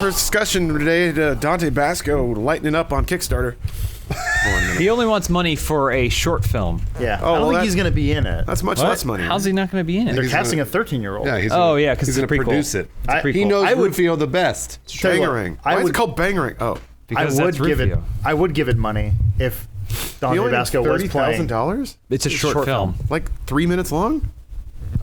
First discussion today, Dante Basco lightening up on Kickstarter. He only wants money for a short film. Yeah. I don't think he's going to be in it. That's much less money. How's he not going to be in it? They're casting a 13-year-old. Yeah, because he's going to produce it. He knows Rufio the best. Bangarang. Why is it called Bangarang? Oh, because I would give it money if Dante Basco was playing. $30,000? It's a short film. Like 3 minutes long?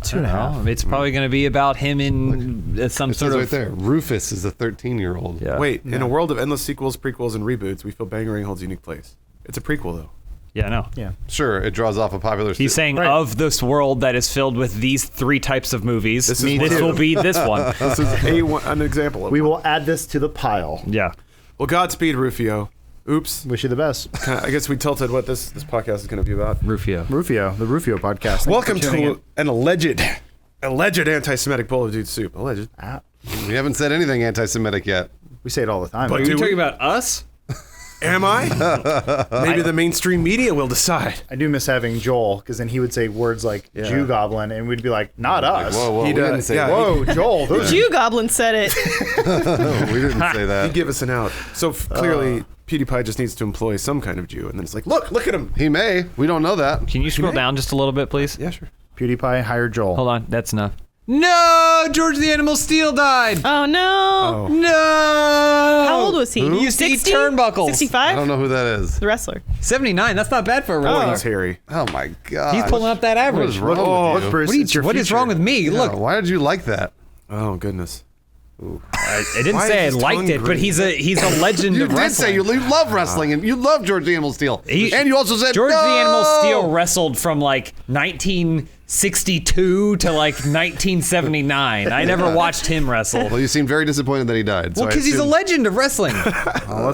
2.5. It's probably going to be about him in some sort of... right there. Rufus is a 13-year-old. Yeah. Wait, in a world of endless sequels, prequels, and reboots, we feel Bangarang holds a unique place. It's a prequel, though. Yeah, I know. Yeah. Sure, it draws off a popular... He's saying of this world that is filled with these 3 types of movies, this will be this one. This is an example of We will add this to the pile. Yeah. Well, Godspeed, Rufio. Oops. Wish you the best. I guess we tilted what this podcast is going to be about. Rufio, the Rufio podcast. Welcome to an alleged anti-Semitic bowl of dude soup. Alleged. We haven't said anything anti-Semitic yet. We say it all the time. But are you talking about us? Am I? Maybe the mainstream media will decide. I do miss having Joel, because then he would say words like Jew Goblin, and we'd be like, not us. Whoa, He we didn't does. say Yeah, Whoa, Joel. Those Jew Goblin said it. No, we didn't say that. He'd give us an out. So clearly, PewDiePie just needs to employ some kind of Jew. And then it's like, look at him. He may. We don't know that. Can you scroll down just a little bit, please? Yeah, sure. PewDiePie hired Joel. Hold on, that's enough. No, George the Animal Steel died. Oh no! No. How old was he? He used to eat turnbuckles. 65? I don't know who that is. The wrestler. 79. That's not bad for a Oh, wrestler. he's hairy. Oh, my God. He's pulling up that What average. is wrong with you? Bruce, What is wrong with me? Yeah, Look, why did you like that? Oh, goodness. I didn't Why say I is his liked tongue it, but green? he's a legend You of did wrestling. say you love wrestling, and you love George the Animal Steel. And you also said, George no! the Animal Steel wrestled from like 1962 to like 1979. I never watched him wrestle. Well, you seem very disappointed that he died. Well, because he's a legend of wrestling.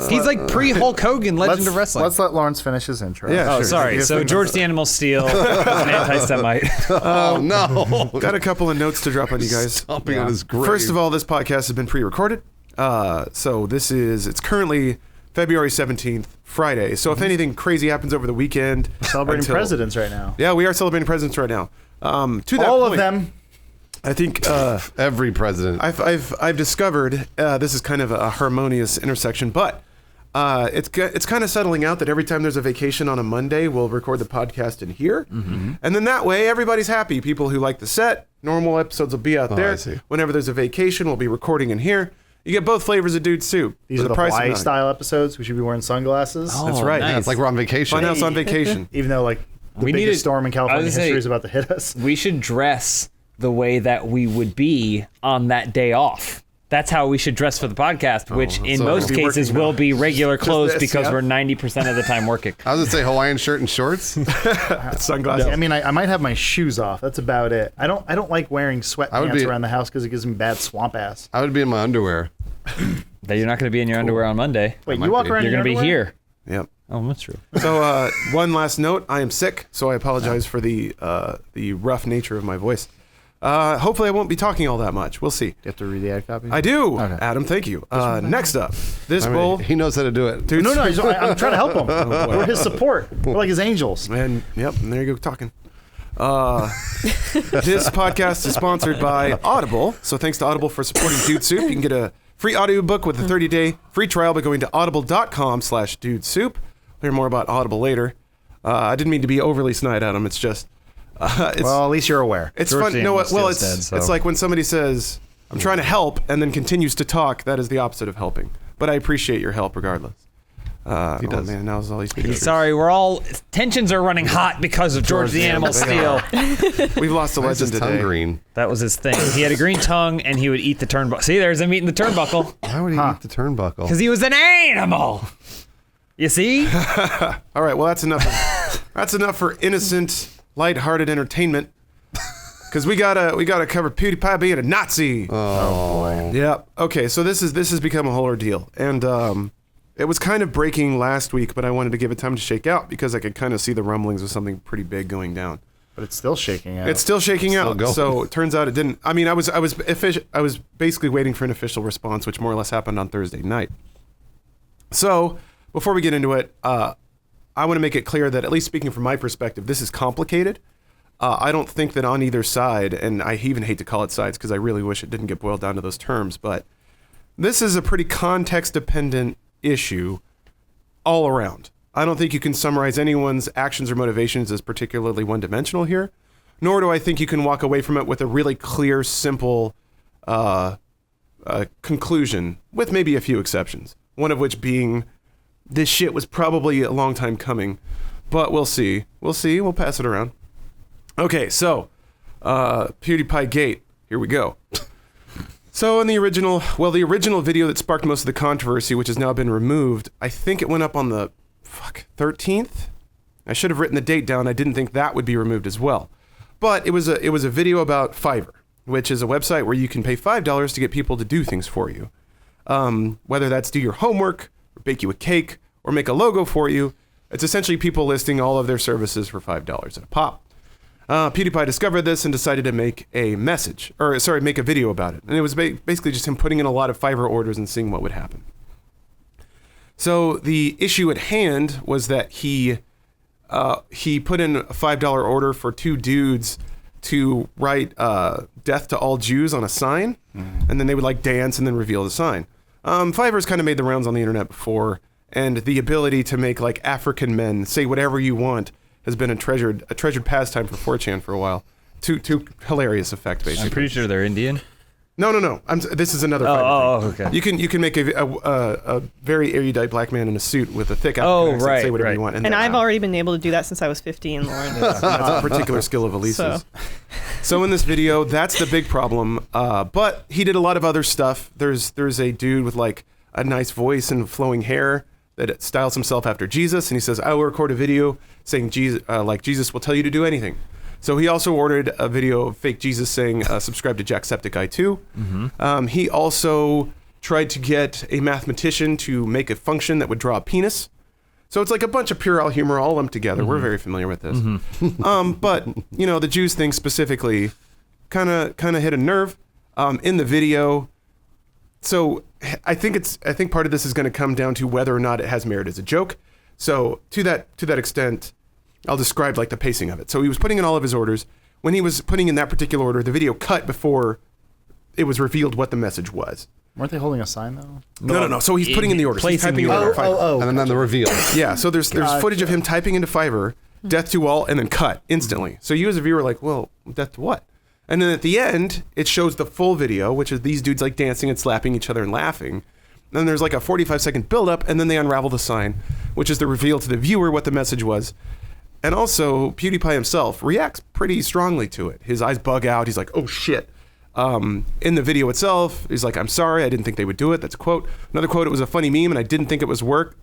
He's like pre-Hulk Hogan legend of wrestling. Let's let Lawrence finish his intro. Yeah, Oh, sure. sorry. So George the Animal Steel is an anti-Semite. Oh, no. Got a couple of notes to drop on you guys. Stomping on his grave. First of all, this podcast has been pre-recorded. So it's currently February 17th, Friday. So if anything crazy happens over the weekend... We're celebrating presidents right now. Yeah, we are celebrating presidents right now. To that All point, of them. I think Every president. I've discovered this is kind of a harmonious intersection, but it's kind of settling out that every time there's a vacation on a Monday, we'll record the podcast in here, and then that way everybody's happy. People who like the set, normal episodes will be out there. I see. Whenever there's a vacation, we'll be recording in here. You get both flavors of dude soup. These for are the price of Hawaii none. style episodes. We should be wearing sunglasses. Oh, That's right. nice. Yeah, it's like we're on vacation. Funhouse on vacation. Even though, like, the We biggest needed- storm in I California was gonna history say- is about to hit us. We should dress the way that we would be on that day off. That's how we should dress for the podcast, which in so most we'll be cases working will now. be regular clothes this, because yeah. we're 90% of the time working. I was going to say Hawaiian shirt and shorts. Sunglasses. I mean, I might have my shoes off. That's about it. I don't like wearing would sweatpants be- around the house because it gives me bad swamp ass. I would be in my underwear. That you're not going to be in your underwear on Monday. Wait, might you walk be. around You're in going to your be underwear? here. Yep. Oh, that's true. So one last note: I am sick, so I apologize for the rough nature of my voice. Hopefully, I won't be talking all that much. We'll see. You have to read the ad copy? I do, Okay. Adam. Thank you. Next up, this I mean, bowl. he knows how to do it. Dude, No, I'm trying to help him. We're his support. We're like his angels. And yep, and there you go talking. This podcast is sponsored by Audible, so thanks to Audible for supporting Dude Soup. You can get a free audiobook with a 30-day free trial by going to audible.com/dudesoup. Hear more about Audible later. I didn't mean to be overly snide at him. It's just, it's, Well, at least you're aware. it's George fun. the No, Animal well, Steel's it's dead, so- it's like when somebody says, "I'm trying to help," and then continues to talk. That is the opposite of helping. But I appreciate your help regardless. He does. Man, now all these pictures. Sorry, tensions are running hot because of George the Animal Steel. We've lost a Why is legend his tongue today. green? That was his thing. He had a green tongue and he would eat the turnbuckle. See, there's him eating the turnbuckle Why would he eat the turnbuckle? because he was an animal. You see? All right, well that's enough. That's enough for innocent, lighthearted entertainment. Because we gotta cover PewDiePie being a Nazi. Oh, boy. Yeah. Okay. So this has become a whole ordeal, and it was kind of breaking last week, but I wanted to give it time to shake out because I could kind of see the rumblings of something pretty big going down. But it's still shaking out. It's still shaking out. going. So it turns out it didn't. I mean, I was basically waiting for an official response, which more or less happened on Thursday night. So before we get into it, I want to make it clear that, at least speaking from my perspective, this is complicated. I don't think that on either side, and I even hate to call it sides because I really wish it didn't get boiled down to those terms, but this is a pretty context-dependent issue all around. I don't think you can summarize anyone's actions or motivations as particularly one-dimensional here, nor do I think you can walk away from it with a really clear, simple conclusion, with maybe a few exceptions. One of which being, this shit was probably a long time coming, but we'll see. We'll pass it around. Okay, so PewDiePie Gate. Here we go. So in the original video that sparked most of the controversy, which has now been removed, I think it went up on the 13th. I should have written the date down. I didn't think that would be removed as well. But it was a video about Fiverr, which is a website where you can pay $5 to get people to do things for you. Whether that's do your homework, or bake you a cake, or make a logo for you. It's essentially people listing all of their services for $5 at a pop. PewDiePie discovered this and decided to make a video about it. And it was basically just him putting in a lot of Fiverr orders and seeing what would happen. So the issue at hand was that he put in a $5 order for two dudes to write death to all Jews on a sign, and then they would like dance and then reveal the sign. Fiverr's kind of made the rounds on the internet before, and the ability to make like African men say whatever you want has been a treasured pastime for 4chan for a while. To hilarious effect, basically. I'm pretty sure they're Indian. No. This is another. Oh, okay. You can make a very erudite black man in a suit with a thick African accent say whatever you want. And I've already been able to do that since I was 15, Lauren. That's a particular skill of Elise's. So in this video, that's the big problem. But he did a lot of other stuff. There's a dude with like a nice voice and flowing hair that styles himself after Jesus, and he says, "I will record a video saying Jesus will tell you to do anything." So he also ordered a video of fake Jesus saying, "Subscribe to Jacksepticeye 2." Mm-hmm. He also tried to get a mathematician to make a function that would draw a penis. So it's like a bunch of puerile humor all lumped together. Mm-hmm. We're very familiar with this. Mm-hmm. But the Jews thing specifically kind of hit a nerve in the video. So I think part of this is going to come down to whether or not it has merit as a joke. So to that extent, I'll describe like the pacing of it. So he was putting in all of his orders. When he was putting in that particular order, the video cut before it was revealed what the message was. Weren't they holding a sign though? No. So he's putting in the orders. He's typing in Fiverr. And then the reveal. Yeah. So there's footage of him typing into Fiverr, death to all, and then cut instantly. So you as a viewer are like, well, death to what? And then at the end, it shows the full video, which is these dudes like dancing and slapping each other and laughing. Then there's like a 45-second build-up, and then they unravel the sign, which is the reveal to the viewer what the message was. And also, PewDiePie himself reacts pretty strongly to it. His eyes bug out. He's like, oh, shit. In the video itself, he's like, I'm sorry. I didn't think they would do it. That's a quote. Another quote, it was a funny meme, and I didn't think it would work.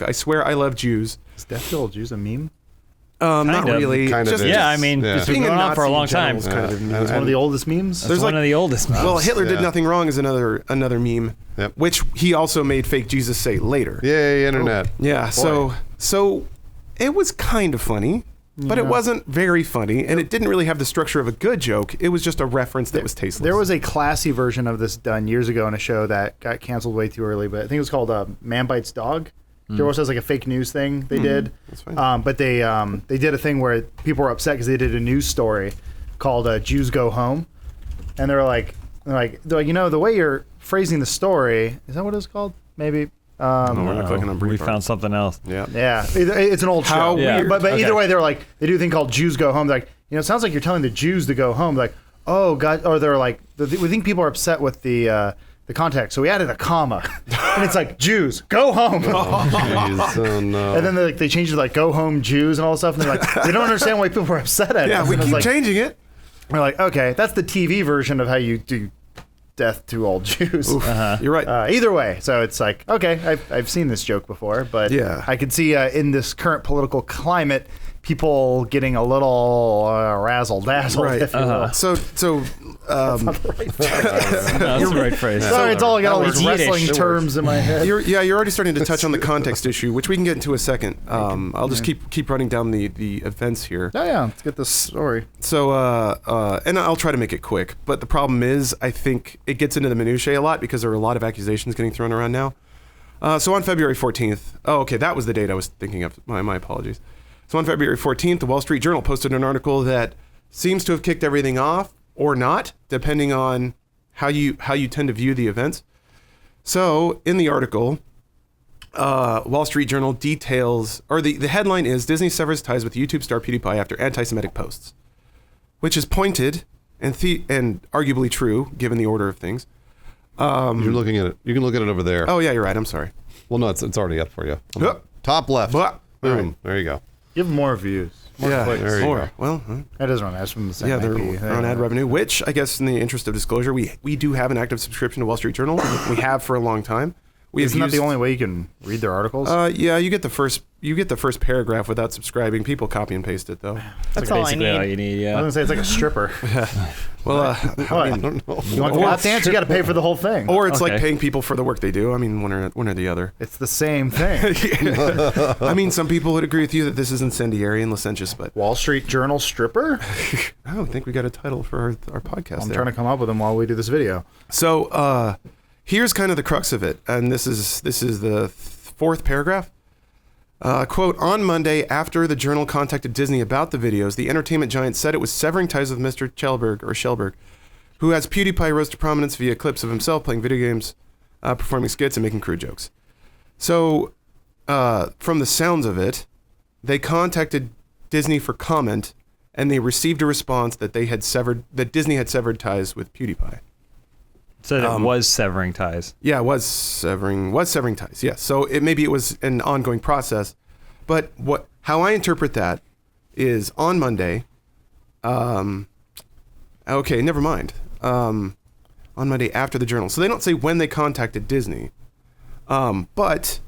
I swear I love Jews. Is death to all Jews a meme? Not really. It's been going on for a long time. It's one of the oldest memes. There's one of the oldest memes. Well, Hitler did nothing wrong is another meme, which he also made fake Jesus say later. Yay, internet. Oh. Yeah, so it was kind of funny, but it wasn't very funny, and it didn't really have the structure of a good joke. It was just a reference that was tasteless. There was a classy version of this done years ago in a show that got canceled way too early, but I think it was called Man Bites Dog. There also has like a fake news thing they did. That's fine. But they did a thing where people were upset because they did a news story called Jews Go Home. And they're like, the way you're phrasing the story, is that what it's called? Maybe. No, we're not clicking on we found something else. Yeah. Yeah. It's an old show. How weird. But either way, they're like, they do a thing called Jews Go Home. They're like, it sounds like you're telling the Jews to go home. Like, oh, God. Or they're like, we think people are upset with the context. So we added a comma. And it's like, Jews, go home. Oh, no. And then they changed it to like, go home Jews and all this stuff. And they're like, they don't understand why people are upset at it. Yeah, we keep changing it. We're like, okay, that's the TV version of how you do death to all Jews. You're right. Either way. So it's like, okay, I've seen this joke before, but yeah. I could see in this current political climate, people getting a little razzle-dazzled, if you will. So that's not the right phrase. That's the right phrase. Sorry, it's all I got all these Yiddish. wrestling terms in my head. You're already starting to touch on the context issue, which we can get into a second. I'll just keep running down the events here. Oh yeah, let's get this story. So and I'll try to make it quick, but the problem is I think it gets into the minutiae a lot because there are a lot of accusations getting thrown around now. So on February 14th, that was the date I was thinking of. My apologies. So on February 14th, the Wall Street Journal posted an article that seems to have kicked everything off or not, depending on how you tend to view the events. So in the article, Wall Street Journal details, or the headline is Disney severs ties with YouTube star PewDiePie after anti-Semitic posts, which is pointed and arguably true given the order of things. You're looking at it. You can look at it over there. Oh yeah, you're right. I'm sorry. Well, no, it's already up for you. Yep. Top left. Blah. Boom. All right. There you go. Give them more views. More clicks. there you more. go. Well, That doesn't run ads from the same yeah, they're IP. on ad revenue, which I guess in the interest of disclosure, we do have an active subscription to Wall Street Journal. We have for a long time. Isn't that the only way you can read their articles? Yeah, you get the first paragraph without subscribing. People copy and paste it though. That's all I Basically all need. you need, I yeah. was gonna say it's like a stripper. Well, What? I don't know. You want the lap dance? You got to pay for the whole thing. or it's like Okay. paying people for the work they do. I mean, one or the other. It's the same thing. I mean, some people would agree with you that this is incendiary and licentious, but Wall Street Journal stripper? I don't think we got a title for our podcast. I'm there. trying to come up with them while we do this video. So here's kind of the crux of it, and this is the fourth paragraph. Quote, on Monday, after the Journal contacted Disney about the videos, the entertainment giant said it was severing ties with Mr. Schellberg, who has PewDiePie rose to prominence via clips of himself playing video games, performing skits, and making crude jokes. So, from the sounds of it, they contacted Disney for comment, and they received a response that Disney had severed ties with PewDiePie. So it was severing ties. Yeah, it was severing ties. Yes. So maybe it was an ongoing process, but how I interpret that is on Monday. Okay, never mind. On Monday after the Journal. So they don't say when they contacted Disney, but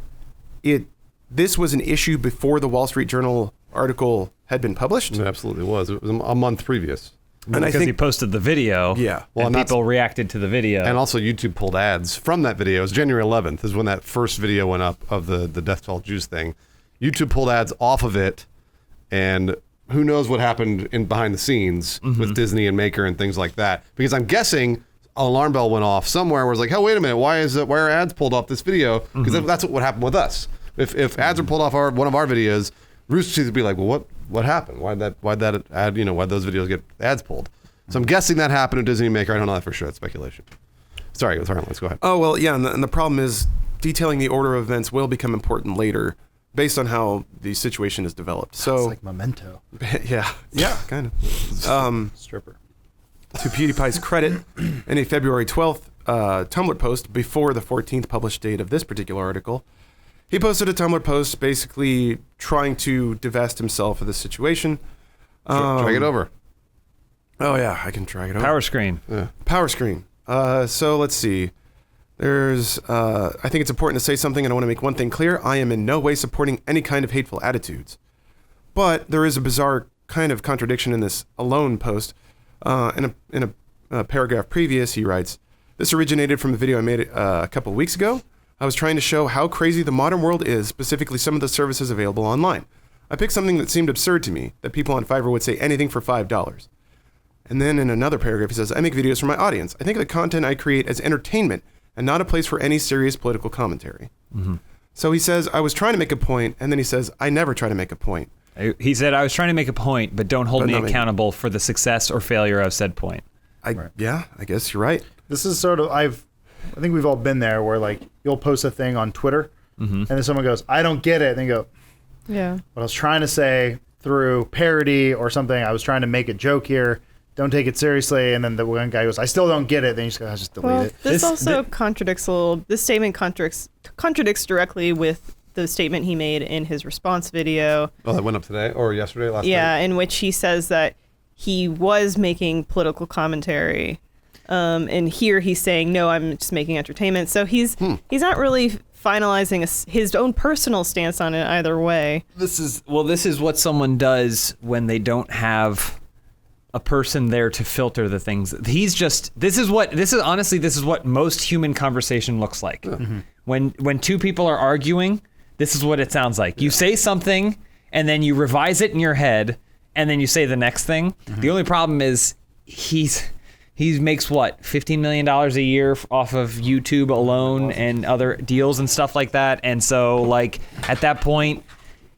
this was an issue before the Wall Street Journal article had been published. It absolutely was. It was a month previous. And I Because he think posted the video. Yeah. Well, and and people reacted to the video. And also YouTube pulled ads from that video. It was January 11th is when that first video went up of the Death to All Jews thing. YouTube pulled ads off of it, and who knows what happened in behind the scenes with Disney and Maker and things like that. Because I'm guessing an alarm bell went off somewhere where it's like, oh, wait a minute, why are ads pulled off this video? Because that's what happened with us. If ads are pulled off one of our videos, Rooster Teeth would be like, well, what happened? Why'd that ad, why'd those videos get ads pulled? So I'm guessing that happened to Disney and Maker. I don't know that for sure. That's speculation. Sorry, let's go ahead. Oh, well, yeah, and the problem is detailing the order of events will become important later based on how the situation is developed. It's So, like Memento. yeah, kind of. Stripper. To PewDiePie's credit, in a February 12th Tumblr post before the 14th published date of this particular article, he posted a Tumblr post basically trying to divest himself of the situation. Drag it over. Oh, yeah, I can drag it over. Power screen. Power screen. So let's see. I think it's important to say something, and I want to make one thing clear. I am in no way supporting any kind of hateful attitudes. But there is a bizarre kind of contradiction in this alone post. In a paragraph previous, he writes, this originated from a video I made a couple of weeks ago. I was trying to show how crazy the modern world is, specifically some of the services available online. I picked something that seemed absurd to me, that people on Fiverr would say anything for $5. And then in another paragraph, he says, I make videos for my audience. I think the content I create as entertainment and not a place for any serious political commentary. So he says, I was trying to make a point, and then he says, I never try to make a point. He said, I was trying to make a point, but don't hold But me not make- accountable for the success or failure of said point. Yeah, I guess you're right. This is sort of I think we've all been there where like you'll post a thing on Twitter and then someone goes, I don't get it. And then you go, Yeah. what I was trying to say through parody or something, I was trying to make a joke here. Don't take it seriously. And then the one guy goes, I still don't get it. Then you just go, I'll just delete Well, it. this also contradicts a little. This statement contradicts directly with the statement he made in his response video. Oh, that went up today or yesterday, last Yeah, night? in which he says that he was making political commentary, and here he's saying, no, I'm just making entertainment. So he's not really finalizing his own personal stance on it either way. This is what someone does when they don't have a person there to filter the things. This is what most human conversation looks like. When two people are arguing, this is what it sounds like. You say something and then you revise it in your head and then you say the next thing. The only problem is he makes what, $15 million a year off of YouTube alone and other deals and stuff like that. And so like at that point,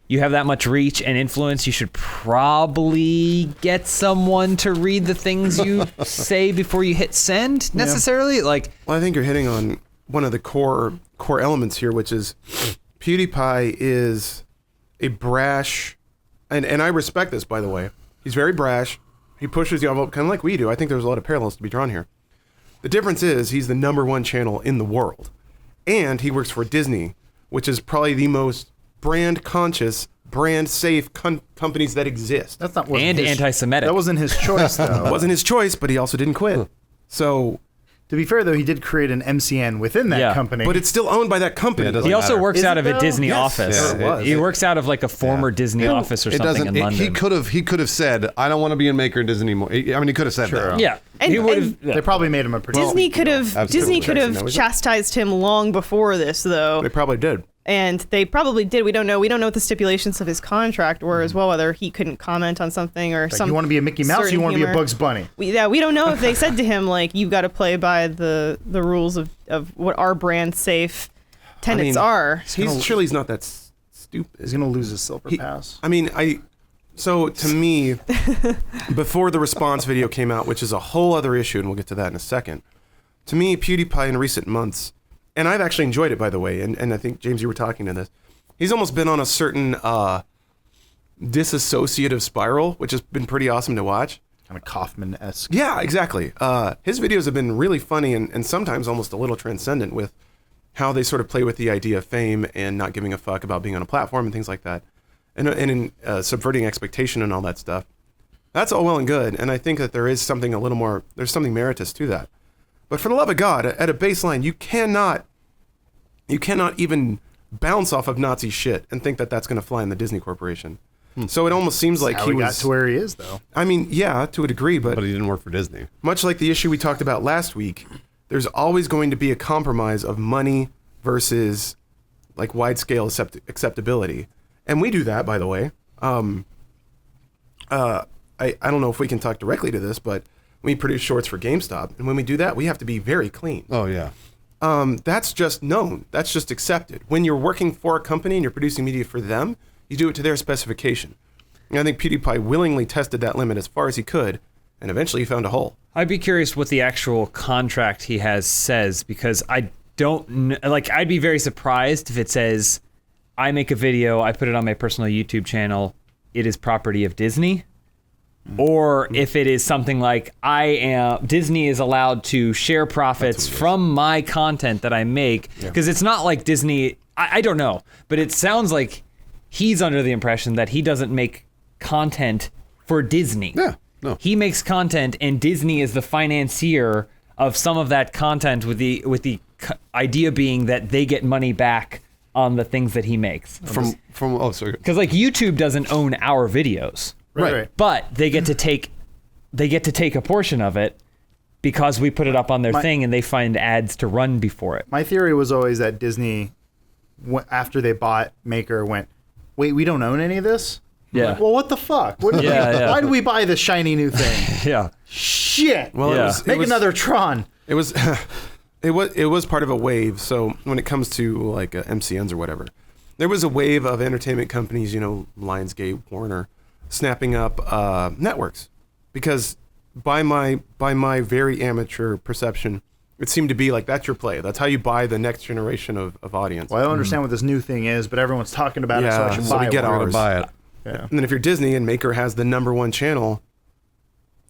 you have that much reach and influence, you should probably get someone to read the things you say before you hit send necessarily. Like, Well, I think you're hitting on one of the core elements here, which is PewDiePie is a brash, and I respect this, by the way. He's very brash. He pushes the envelope kind of like we do. I think there's a lot of parallels to be drawn here. The difference is he's the #1 channel in the world, and he works for Disney, which is probably the most brand conscious, brand safe companies that exist. That's not And anti-Semitic. That wasn't his choice, though. It wasn't his choice, but he also didn't quit. So, To be fair, though, he did create an MCN within that Yeah. company. but it's still owned by that company. Yeah, it doesn't He also matter. works Is out it of a though? Disney Yes. office. Yeah, it was. He works out of like a former Disney office or It something in doesn't. London. He could have said, "I don't want to be in Maker Disney anymore." I mean, he could have said that. yeah, And- he would and have. They probably made him a producer. Disney could have absolutely. chastised him long before this, though. They probably did. And they probably did. We don't know. We don't know what the stipulations of his contract were as well, whether he couldn't comment on something or Like, some. you want to be a Mickey Mouse or certain you want to be a humor. Bugs Bunny? We don't know if they said to him, like, you've got to play by the rules of what our brand safe tenets are. Surely he's not that stupid. He's going to lose his silver pass. I mean, so to me, before the response video came out, which is a whole other issue, and we'll get to that in a second, to me, PewDiePie in recent months, and I've actually enjoyed it, by the way, and I think, James, you were talking to this, he's almost been on a certain disassociative spiral, which has been pretty awesome to watch. Kind of Kaufman-esque. Yeah, exactly. His videos have been really funny and sometimes almost a little transcendent with how they sort of play with the idea of fame and not giving a fuck about being on a platform and things like that, and in subverting expectation and all that stuff. That's all well and good, and I think that there is something a little more, there's something meritorious to that. But for the love of God, at a baseline, you cannot even bounce off of Nazi shit and think that that's going to fly in the Disney Corporation. So it almost seems like How he he got was to where he is, though. I mean, yeah, to a degree, but But he didn't work for Disney. much like the issue we talked about last week, there's always going to be a compromise of money versus like wide scale acceptability. And we do that, by the way. I don't know if we can talk directly to this, but we produce shorts for GameStop. And when we do that, we have to be very clean. Oh yeah. That's just known. That's just accepted. When you're working for a company and you're producing media for them, you do it to their specification. And I think PewDiePie willingly tested that limit as far as he could, and eventually he found a hole. I'd be curious what the actual contract he has says, because I don't like. I'd be very surprised if it says, "I make a video, I put it on my personal YouTube channel, it is property of Disney," or if it is something like, Disney is allowed to share profits from my content that I make, because it's not like Disney. I don't know, but it sounds like he's under the impression that he doesn't make content for Disney. Yeah. No. He makes content, and Disney is the financier of some of that content, with the idea being that they get money back on the things that he makes. From sorry. Because like YouTube doesn't own our videos, Right. but they get to take a portion of it because we put it up on their thing, and they find ads to run before it. My theory was always that Disney, after they bought Maker, went, wait, we don't own any of this? Yeah. Like, well, what the fuck? What did Yeah. Why did we buy this shiny new thing? Yeah. Shit. Well, Yeah. Make another Tron. It was it was part of a wave. So when it comes to like MCNs or whatever, there was a wave of entertainment companies, Lionsgate, Warner, snapping up networks, because by my very amateur perception, it seemed to be like that's your play. That's how you buy the next generation of audience. Well, I don't understand what this new thing is, but everyone's talking about it, so I Yeah, should so buy we get one. We're gonna ours. buy it. Yeah. And then if you're Disney and Maker has the #1 channel,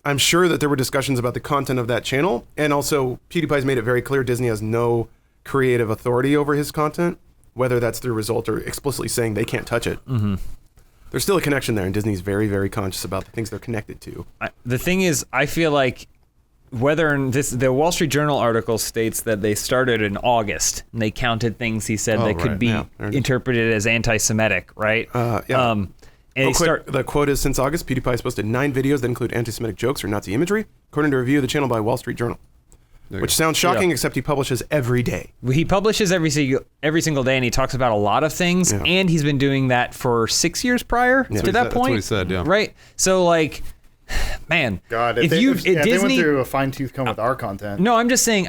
I'm sure that there were discussions about the content of that channel. And also, PewDiePie's made it very clear Disney has no creative authority over his content, whether that's through result or explicitly saying they can't touch it. Mm-hmm. There's still a connection there, and Disney's very, very conscious about the things they're connected to. The thing is, I feel like the Wall Street Journal article states that they started in August, and they counted things he said that could right. be Yeah, there it is. interpreted as anti-Semitic, right? Yeah. And The quote is, since August, PewDiePie has posted 9 videos that include anti-Semitic jokes or Nazi imagery, according to a review of the channel by Wall Street Journal. Which sounds shocking, except he publishes every day. He publishes every single day, and he talks about a lot of things, Yeah. and he's been doing that for 6 years prior to that That's what point. he said, yeah. Right? So, like, man, God, if they went Disney. through a fine tooth comb with our content. No, I'm just saying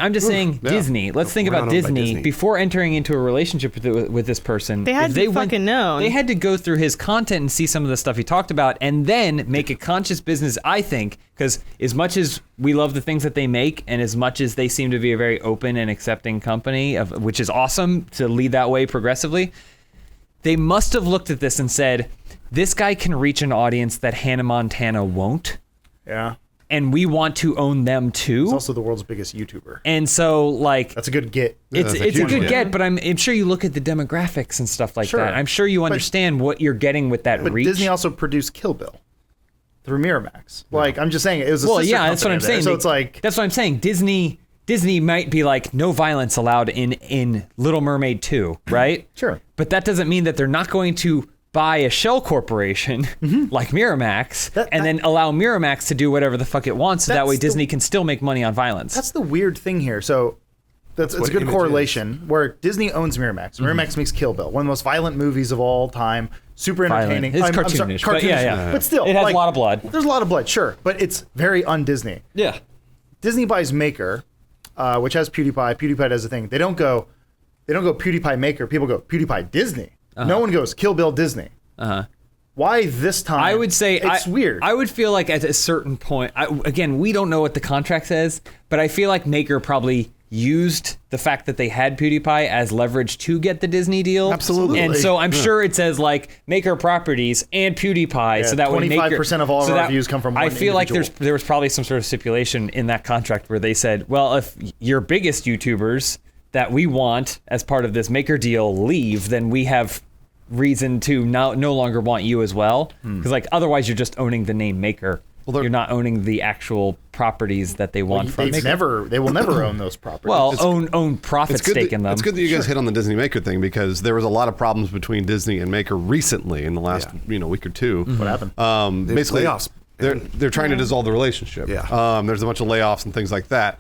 Disney. Let's think We're about not owned by Disney. Disney. Before entering into a relationship with this person. They had if to fucking known. They had to go through his content and see some of the stuff he talked about, and then make a conscious business. I think, because as much as we love the things that they make, and as much as they seem to be a very open and accepting company, which is awesome to lead that way progressively, they must have looked at this and said, "This guy can reach an audience that Hannah Montana won't." Yeah. And we want to own them too. He's also the world's biggest YouTuber. And so, like, That's a good get. it's that's a huge good one. get, but I'm sure you look at the demographics and stuff like Sure. that. I'm sure you understand what you're getting with that But reach. Disney also produced Kill Bill through Miramax. Like, I'm just saying, it was a well, sister yeah, that's what I'm company there. saying. So it's like, that's what I'm saying. Disney might be like, no violence allowed in Little Mermaid 2, right? Sure. But that doesn't mean that they're not going to buy a shell corporation like Miramax and then allow Miramax to do whatever the fuck it wants, so that That's way the- Disney can still make money on violence. that's the weird thing here. So it's a what good Image correlation where Disney owns Miramax. Miramax makes Kill Bill, one of the most violent movies of all time. Super Violent. entertaining. It's I'm sorry, cartoonish, but yeah. But still, It has like, a lot of blood. There's a lot of blood, sure, but it's very un-Disney. Yeah. Disney buys Maker, which has PewDiePie. PewDiePie does the thing. They don't go PewDiePie Maker. People go PewDiePie Disney. No one goes Kill Bill Disney. Why this time? I would say it's weird. I would feel like at a certain point, again, we don't know what the contract says, but I feel like Maker probably used the fact that they had PewDiePie as leverage to get the Disney deal. Absolutely. And so I'm sure it says like Maker Properties and PewDiePie, so that way Maker 25% of all of so our that- views come from I one feel like individual. there was probably some sort of stipulation in that contract where they said, well, if your biggest YouTubers that we want as part of this Maker deal leave, then we have reason to no longer want you as well, because like otherwise you're just owning the name Maker. Well, you're not owning the actual properties that they want from Maker. They will never own those properties. Well, own profit stake in them. It's good that you guys hit on the Disney Maker thing, because there was a lot of problems between Disney and Maker recently in the last week or two. what happened? Basically, layoffs. They're trying to dissolve the relationship. Yeah. There's a bunch of layoffs and things like that.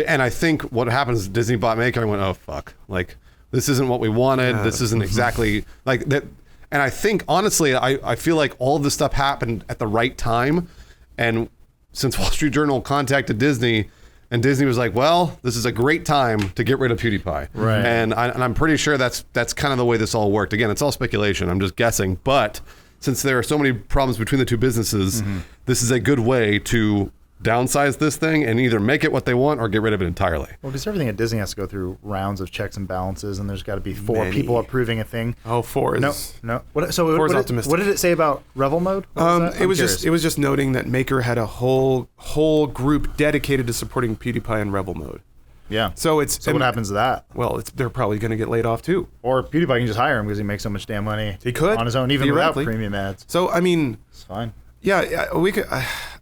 And I think what happens is Disney bought Maker and went, oh fuck, like this isn't what we wanted. This isn't exactly like that. And I think honestly, I feel like all of this stuff happened at the right time. And since Wall Street Journal contacted Disney, and Disney was like, well, this is a great time to get rid of PewDiePie. Right. And I'm pretty sure that's kind of the way this all worked. Again, it's all speculation. I'm just guessing. But since there are so many problems between the two businesses, this is a good way to downsize this thing and either make it what they want or get rid of it entirely. Well, because everything at Disney has to go through rounds of checks and balances, and there's got to be four Many. people approving a thing. Oh, 4 is No. Four is optimistic. What did it say about Revel mode? What that? it was I'm just curious. noting that Maker had a whole group dedicated to supporting PewDiePie in Rebel mode. yeah. So it's So what happens to that? Well, they're probably going to get laid off too. Or PewDiePie can just hire him because he makes so much damn money. He could, on his own, even without theoretically. premium ads. So I mean, It's fine. yeah, we could.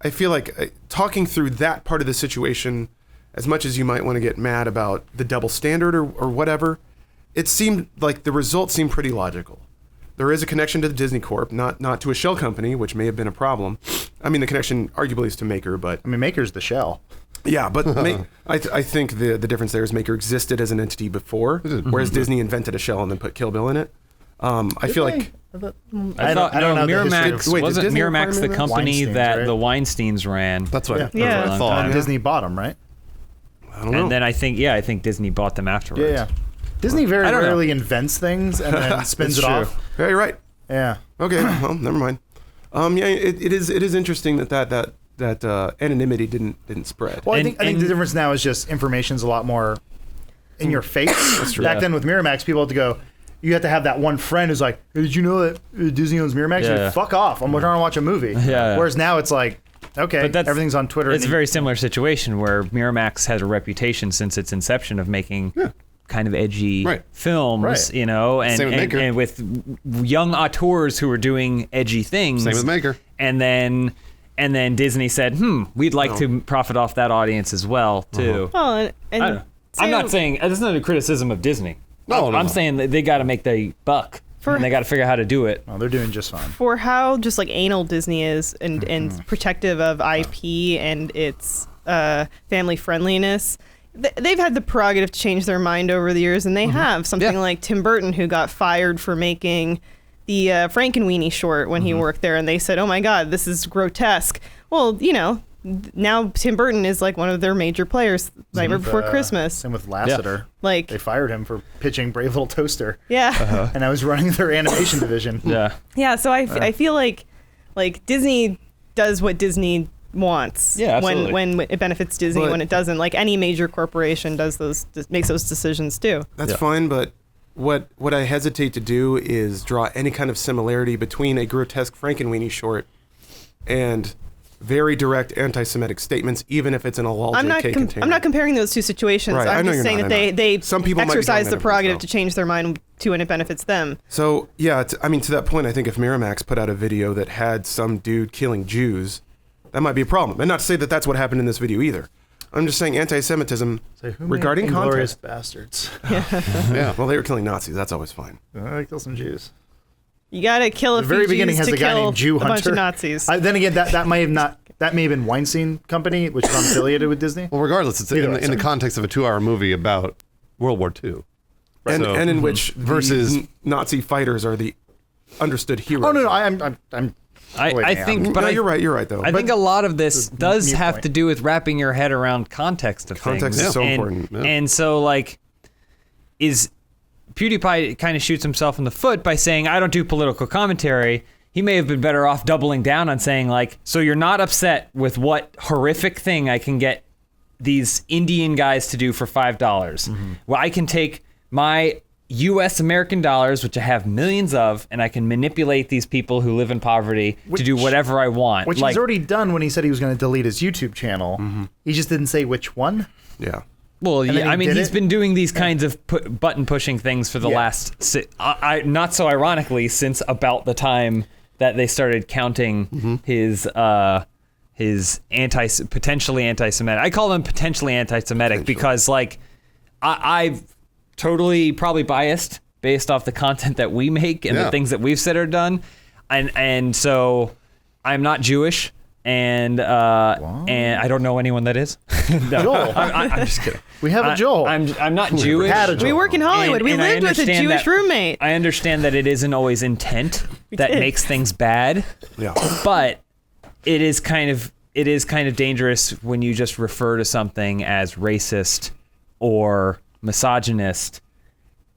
I feel like talking through that part of the situation, as much as you might want to get mad about the double standard or whatever, it seemed like the results seemed pretty logical. There is a connection to the Disney Corp, not to a shell company, which may have been a problem. I mean, the connection arguably is to Maker, but I mean, Maker's the shell. yeah, but I think the difference there is Maker existed as an entity before, whereas Disney invented a shell and then put Kill Bill in it. I feel like I thought don't know the history Miramax of- Wait, did wasn't Disney Miramax acquire the Miramax? company Weinsteins, that right? the Weinsteins ran. That's what, Yeah. that's what Yeah. I thought. And Disney bought him, right? I don't know. And then I think Disney bought them afterwards. Yeah. Disney very I don't know. rarely invents things and then spins it That's off. true. Yeah, you're right. Yeah. Okay, well, never mind. Yeah, it is interesting that anonymity didn't spread. Well, I And- think the difference now is just information's a lot more in your face. That's true. Back Yeah. then with Miramax, people had to go. You have to have that one friend who's like, hey, "Did you know that Disney owns Miramax?" You're Yeah. like, fuck off! I'm trying to watch a movie. Yeah. Whereas now it's like, okay, But that's- everything's on Twitter. It's a and very similar situation where Miramax has a reputation since its inception of making kind of edgy Right. films, Right. you know, and, Same with Maker. and with young auteurs who are doing edgy things. Same with Maker. And then Disney said, we'd like to profit off that audience as well, too. Well, I don't know. so- I'm not saying that's not a criticism of Disney. No, I'm no. saying that they got to make the buck, and they got to figure out how to do it. oh, they're doing just fine. for how just like anal Disney is and protective of IP and its family friendliness. They've had the prerogative to change their mind over the years, and they have. Something Yeah. like Tim Burton, who got fired for making the Frankenweenie short when he worked there, and they said, "Oh my God, this is grotesque." Well, now Tim Burton is like one of their major players. Nightmare Before Christmas. Same with Lasseter. Like They fired him for pitching Brave Little Toaster. yeah. And I was running their animation division. Yeah. Yeah, so I feel like Disney does what Disney wants. Yeah, absolutely. when it benefits Disney, But- when it doesn't. Like any major corporation makes those decisions too. That's fine, but what I hesitate to do is draw any kind of similarity between a grotesque Frankenweenie short and very direct anti-Semitic statements, even if it's in a lol I'm not JK container. I'm not comparing those two situations. Right, I I'm know just you're saying not, that I know. they Some people might be exercise talking the about prerogative themselves. to change their mind to when it benefits them. So yeah, I mean, to that point, I think if Miramax put out a video that had some dude killing Jews, that might be a problem. And not to say that that's what happened in this video either. I'm just saying anti-Semitism Say, who regarding made Inglourious context. Bastards. Yeah. Well, they were killing Nazis. That's always fine. Kill some Jews. You gotta kill a The very few beginning Jews has to a guy kill named Jew a bunch Hunter. of Nazis. Then again, that may have been Weinstein Company, which is unaffiliated with Disney. Well, regardless, it's Either in, way, in the sorry. context of a 2-hour movie about World War II. And, So- and in which versus- the Nazi fighters are the understood heroes. Oh no, I'm I think, but No, I, you're right though. I think a lot of this does mute have point. to do with wrapping your head around context of Context things. is so and, important, yeah. And so, like, PewDiePie kind of shoots himself in the foot by saying, I don't do political commentary. He may have been better off doubling down on saying, like, so you're not upset with what horrific thing I can get these Indian guys to do for $5. Well, I can take my U.S. American dollars, which I have millions of, and I can manipulate these people who live in poverty to do whatever I want. which like, he's already done when he said he was going to delete his YouTube channel. He just didn't say which one. yeah. well, then yeah, he I mean, did he's it. been doing these kinds of button pushing things for the Yeah. last, not so ironically, since about the time that they started counting his potentially anti-Semitic. I call him potentially anti-Semitic because, like, I've totally probably biased based off the content that we make and Yeah. the things that we've said or done, and so I'm not Jewish, and I don't know anyone that is. No, Joel. I'm just kidding. We have a Joel. I'm not Jewish. had a Joel. We work in Hollywood. We And I lived with a understand Jewish that- roommate. I understand that it isn't always intent that did. makes things bad, Yeah. but it is kind of dangerous when you just refer to something as racist or misogynist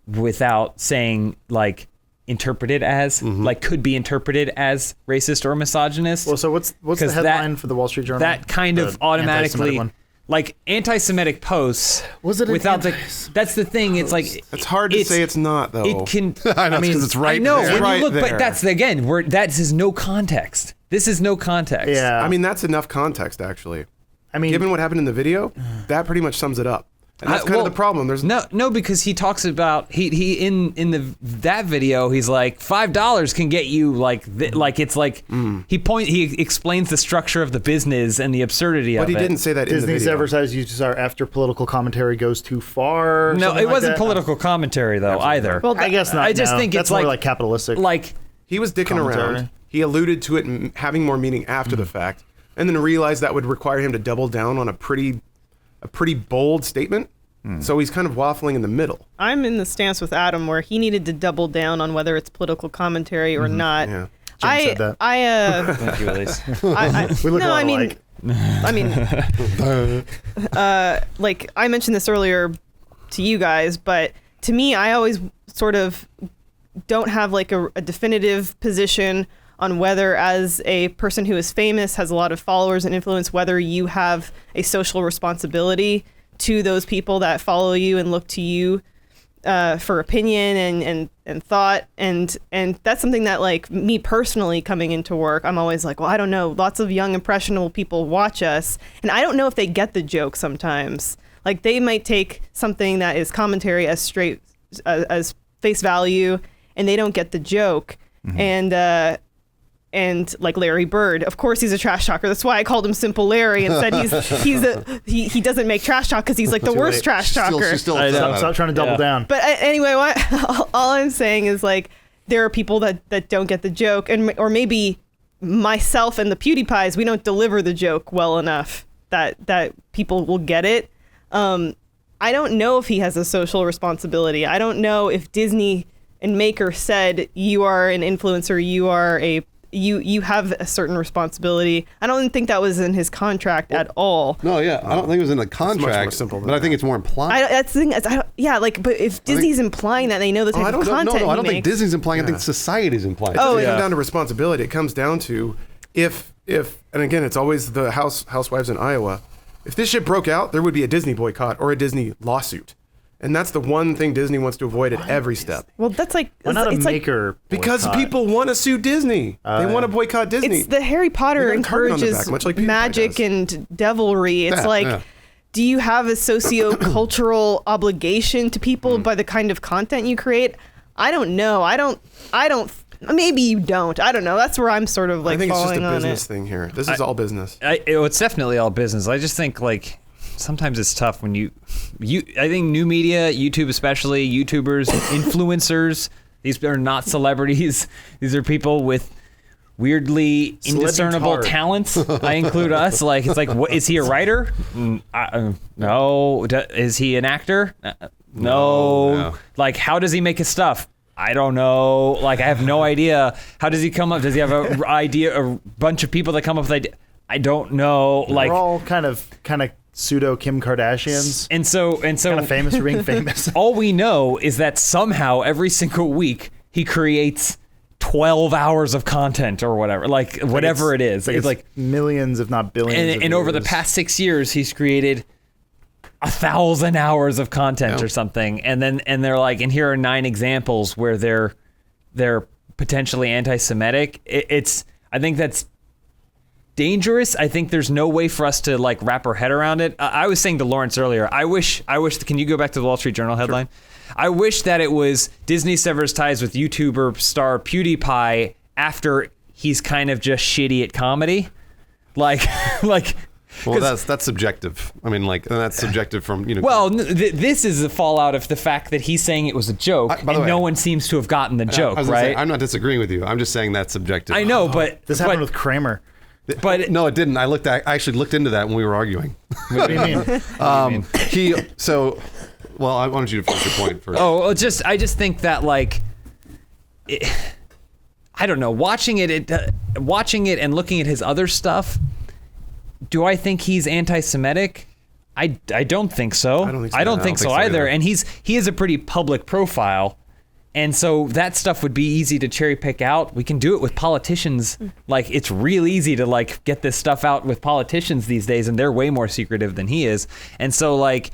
without saying, like, interpreted as, like, could be interpreted as racist or misogynist. well, so what's the 'Cause headline for the Wall Street Journal? That kind The of automatically, anti-Semitic one? like, anti-Semitic posts. Was it an without the? anti- That's the thing. It's like It's hard to say it's not though. It can. I know, because it's right I know. there. When Right you look, there. but that's again. That is no context. This is no context. Yeah. I mean, that's enough context actually. I mean, Given what happened in the video, that pretty much sums it up. And that's kind well, of the problem. There's No, because he talks about he in that video he's like $5 can get you like it's like he explains the structure of the business and the absurdity but of he it. didn't say that in the Disney's video. advertised uses are after political commentary goes too far. or No, something it like wasn't that. political commentary though either. Well, I guess not. I just no. think that's it's more like- like capitalistic. like He was dicking Commentary. around. He alluded to it having more meaning after the fact, and then realized that would require him to double down on a pretty bold statement. So he's kind of waffling in the middle. I'm in the stance with Adam where he needed to double down on whether it's political commentary or not. Yeah. I said that. thank you, Elise. We look no, a lot I mean, alike. I mean, like I mentioned this earlier to you guys, but to me, I always sort of don't have like a definitive position on whether, as a person who is famous, has a lot of followers and influence, whether you have a social responsibility to those people that follow you and look to you for opinion and thought, and that's something that, like, me personally coming into work, I'm always like, well, I don't know, lots of young impressionable people watch us, and I don't know if they get the joke sometimes. Like, they might take something that is commentary as straight as face value, and they don't get the joke. And like Larry Bird, of course he's a trash talker. That's why I called him Simple Larry and said he doesn't make trash talk because he's like the worst late. trash talker. She's still I upset know. about Stop it. trying to double Yeah. down. But anyway, all I'm saying is, like, there are people that don't get the joke, or maybe myself and the PewDiePies, we don't deliver the joke well enough that people will get it. I don't know if he has a social responsibility. I don't know if Disney and Maker said, you are an influencer, you are a you have a certain responsibility. I don't think that was in his contract at all. No, yeah, I don't think it was in the contract. simple than but I think that. it's more implied. That's the thing. But if Disney's implying that they know the type of content I don't he think makes. Disney's implying. I think society's implying. It doesn't yeah. come down to responsibility. It comes down to if and again, it's always the housewives in Iowa. If this shit broke out, there would be a Disney boycott or a Disney lawsuit. And that's the one thing Disney wants to avoid at every step. Well, that's like Why not a it's like maker? Because boycott? people want to sue Disney. They want to boycott Disney. it's the Harry Potter They got a target on their encourages back, much like PewDiePie magic does. and devilry. It's Yeah. do you have a socio-cultural obligation to people by the kind of content you create? I don't know. I don't. Maybe you don't. I don't know. That's where I'm sort of like I think it's just falling a on business it. thing here. This is all business. It's definitely all business. I just think like sometimes it's tough when you I think new media, YouTube especially, YouTubers, influencers, these are not celebrities. These are people with weirdly indiscernible Celebritard. talents. I include us. Like it's like, what, is he a writer? No. Is he an actor? No. Like, how does he make his stuff? I don't know. Like, I have no idea. How does he come up? Does he have a idea? A bunch of people that come up with ideas? I don't know. Like, We're all kind of pseudo Kim Kardashians. and so Kind of famous for being famous. all we know is that somehow every single week he creates 12 hours of content or whatever, like whatever it is. It's like millions, if not billions. and over the past 6 years, he's created 1,000 hours of content or something. And they're like, and here are 9 examples where they're potentially anti-Semitic. I think that's dangerous. I think there's no way for us to like wrap our head around it. I was saying to Lawrence earlier, I wish, can you go back to the Wall Street Journal headline? Sure. I wish that it was Disney severs ties with YouTuber star PewDiePie after he's kind of just shitty at comedy. Like, Well, that's subjective. I mean, like, and that's subjective from, you know. well, this is a fallout of the fact that he's saying it was a joke, by the and way, no one seems to have gotten the joke, I was gonna say, right? I'm not disagreeing with you. I'm just saying that's subjective. I know, but This happened with Kramer. but No, it didn't. I actually looked into that when we were arguing. What do you mean? Well, I wanted you to finish your point first. I just think that like, I don't know. Watching it and looking at his other stuff, do I think he's anti-Semitic? I don't think so. I don't think so. either. And he is a pretty public profile, and so that stuff would be easy to cherry pick out. We can do it with politicians. Like, it's real easy to like get this stuff out with politicians these days, and they're way more secretive than he is. And so like,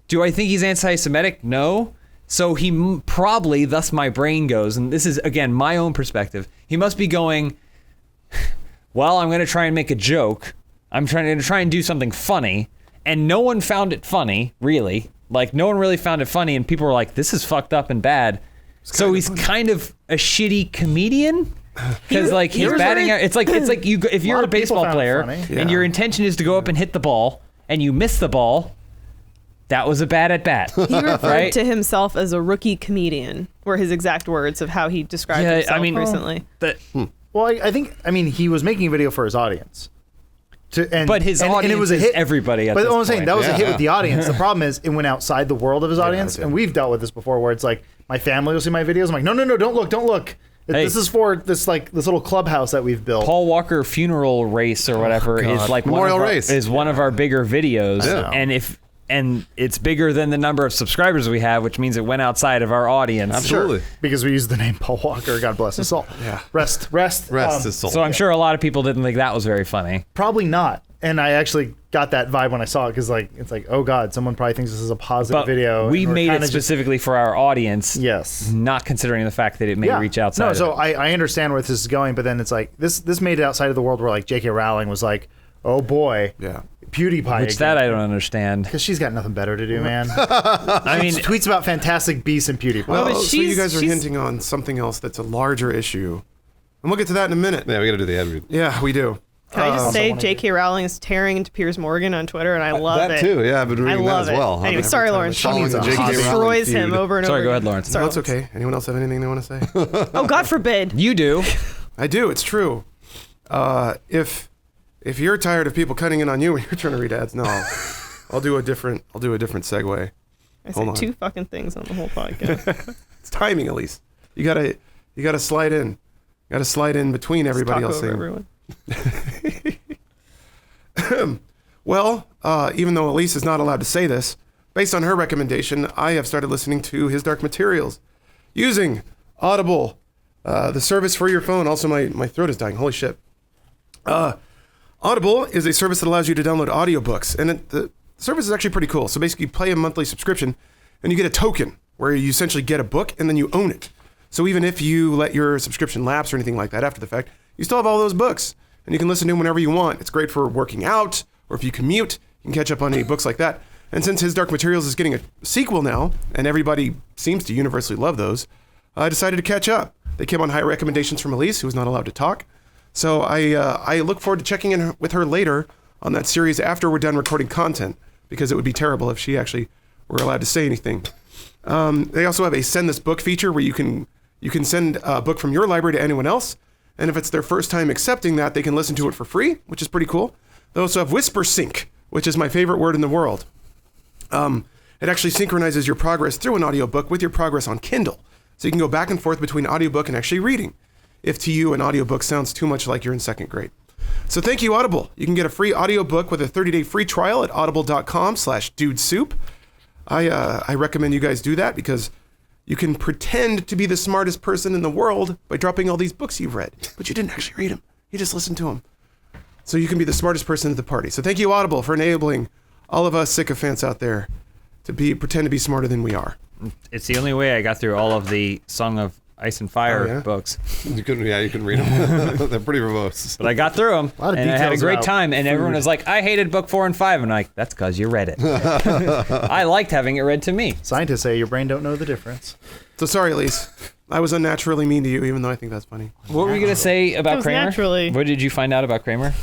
do I think he's anti-Semitic? No. So he probably, thus my brain goes, and this is, again, my own perspective, he must be going, well, I'm going to try and make a joke. I'm trying to try and do something funny. And no one found it funny, really. Like, no one really found it funny, and people were like, this is fucked up and bad. So he's kind of a shitty comedian. Because like his batting, it's like you, if you're a of people baseball found it player funny. and your intention is to go up and hit the ball, and you miss the ball, that was a bad at bat. He referred Right? to himself as a rookie comedian, were his exact words of how he described himself recently. Well, I think he was making a video for his audience. But his audience it was a is hit. everybody at But this what I'm saying, point. that was a hit Yeah. with the audience. The problem is, it went outside the world of his audience, it and did. we've dealt with this before, where it's like my family will see my videos. I'm like, no, don't look. Hey. This is for this little clubhouse that we've built. Paul Walker funeral race or whatever is like Memorial race. is one of our bigger videos, Yeah. and it's bigger than the number of subscribers we have, which means it went outside of our audience. Absolutely. Because we used the name Paul Walker. God bless his soul. Yeah. Rest. Rest his soul. So I'm sure a lot of people didn't think that was very funny. Probably not. And I actually got that vibe when I saw it, because it's like, oh God, someone probably thinks this is a positive But video. we and we're made it kinda specifically for our audience, Yes. not considering the fact that it may reach outside. No, of so it. I understand where this is going, but then it's like this made it outside of the world where like J.K. Rowling was like, oh boy, Yeah. PewDiePie. Which that I don't understand. Because she's got nothing better to do, man. I mean, Tweets about Fantastic Beasts and PewDiePie. Well, but so you she's- guys are she's- hinting on something else that's a larger issue. And we'll get to that in a minute. Yeah, we got to do the ad read. Yeah, we do. Can I just say wanna J.K. Rowling is tearing into Piers Morgan on Twitter, and I love that it. too. Yeah, I've been I reading that love as well. it. Anyway, Every sorry, time Lawrence. she Following needs the a J.K. hot- Rowling Destroys him feud. over and Sorry, over. go ahead, again. Lawrence. Sorry, No, it's okay. Anyone else have anything they want to say? Oh, God forbid. you do. I do. It's true. If you're tired of people cutting in on you when you're trying to read ads, no, I'll do a different segue. I Hold said on. 2 fucking things on the whole podcast. It's timing, at least. You gotta slide in. Got to slide in between everybody Talk else over saying. everyone. Well, even though Elise is not allowed to say this, based on her recommendation, I have started listening to His Dark Materials using Audible, the service for your phone. Also, my throat is dying. Holy shit. Audible is a service that allows you to download audiobooks, and the service is actually pretty cool. So basically, you pay a monthly subscription, and you get a token where you essentially get a book, and then you own it. So even if you let your subscription lapse or anything like that after the fact, you still have all those books, and you can listen to them whenever you want. It's great for working out, or if you commute, you can catch up on any books like that. And since His Dark Materials is getting a sequel now, and everybody seems to universally love those, I decided to catch up. They came on high recommendations from Elise, who was not allowed to talk. So I look forward to checking in with her later on that series after we're done recording content, because it would be terrible if she actually were allowed to say anything. They also have a send this book feature where you can send a book from your library to anyone else. And if it's their first time accepting that, they can listen to it for free, which is pretty cool. They also have Whisper Sync, which is my favorite word in the world. It actually synchronizes your progress through an audiobook with your progress on Kindle. So you can go back and forth between audiobook and actually reading, if to you an audiobook sounds too much like you're in second grade. So thank you, Audible. You can get a free audiobook with a 30-day free trial at audible.com/dudesoup. I recommend you guys do that because you can pretend to be the smartest person in the world by dropping all these books you've read, but you didn't actually read them. You just listened to them. So you can be the smartest person at the party. So thank you, Audible, for enabling all of us sycophants out there to pretend to be smarter than we are. It's the only way I got through all of the Song of Ice and Fire Oh, yeah? books. You couldn't read them. They're pretty verbose. But I got through them, lot of and I had a details great about time. And everyone was like, "I hated book 4 and 5," and I'm like, "That's because you read it." I liked having it read to me. Scientists say your brain don't know the difference. So sorry, Elise. I was unnaturally mean to you, even though I think that's funny. What were you gonna say about was Kramer? naturally. What did you find out about Kramer?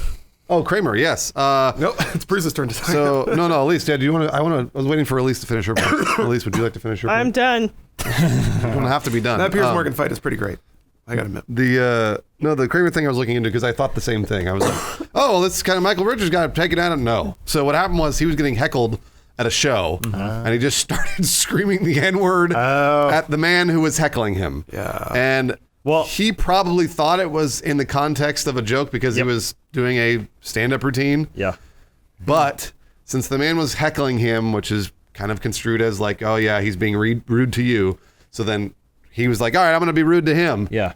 Oh, Kramer, yes. Nope, it's Bruce's turn to talk. So no, Elise. Yeah, do you want to? I was waiting for Elise to finish her book. Elise, would you like to finish your book? I'm done. You don't have to be done. That Piers Morgan fight is pretty great. I gotta admit. The Kramer thing I was looking into because I thought the same thing. I was like, oh, this kind of Michael Richards got taken at it. No. So what happened was he was getting heckled at a show, and he just started screaming the N-word at the man who was heckling him. Yeah. And Well- he probably thought it was in the context of a joke because he was doing a stand-up routine. Yeah. But since the man was heckling him, which is kind of construed as like, oh yeah, he's being rude to you. So then he was like, all right, I'm going to be rude to him. Yeah.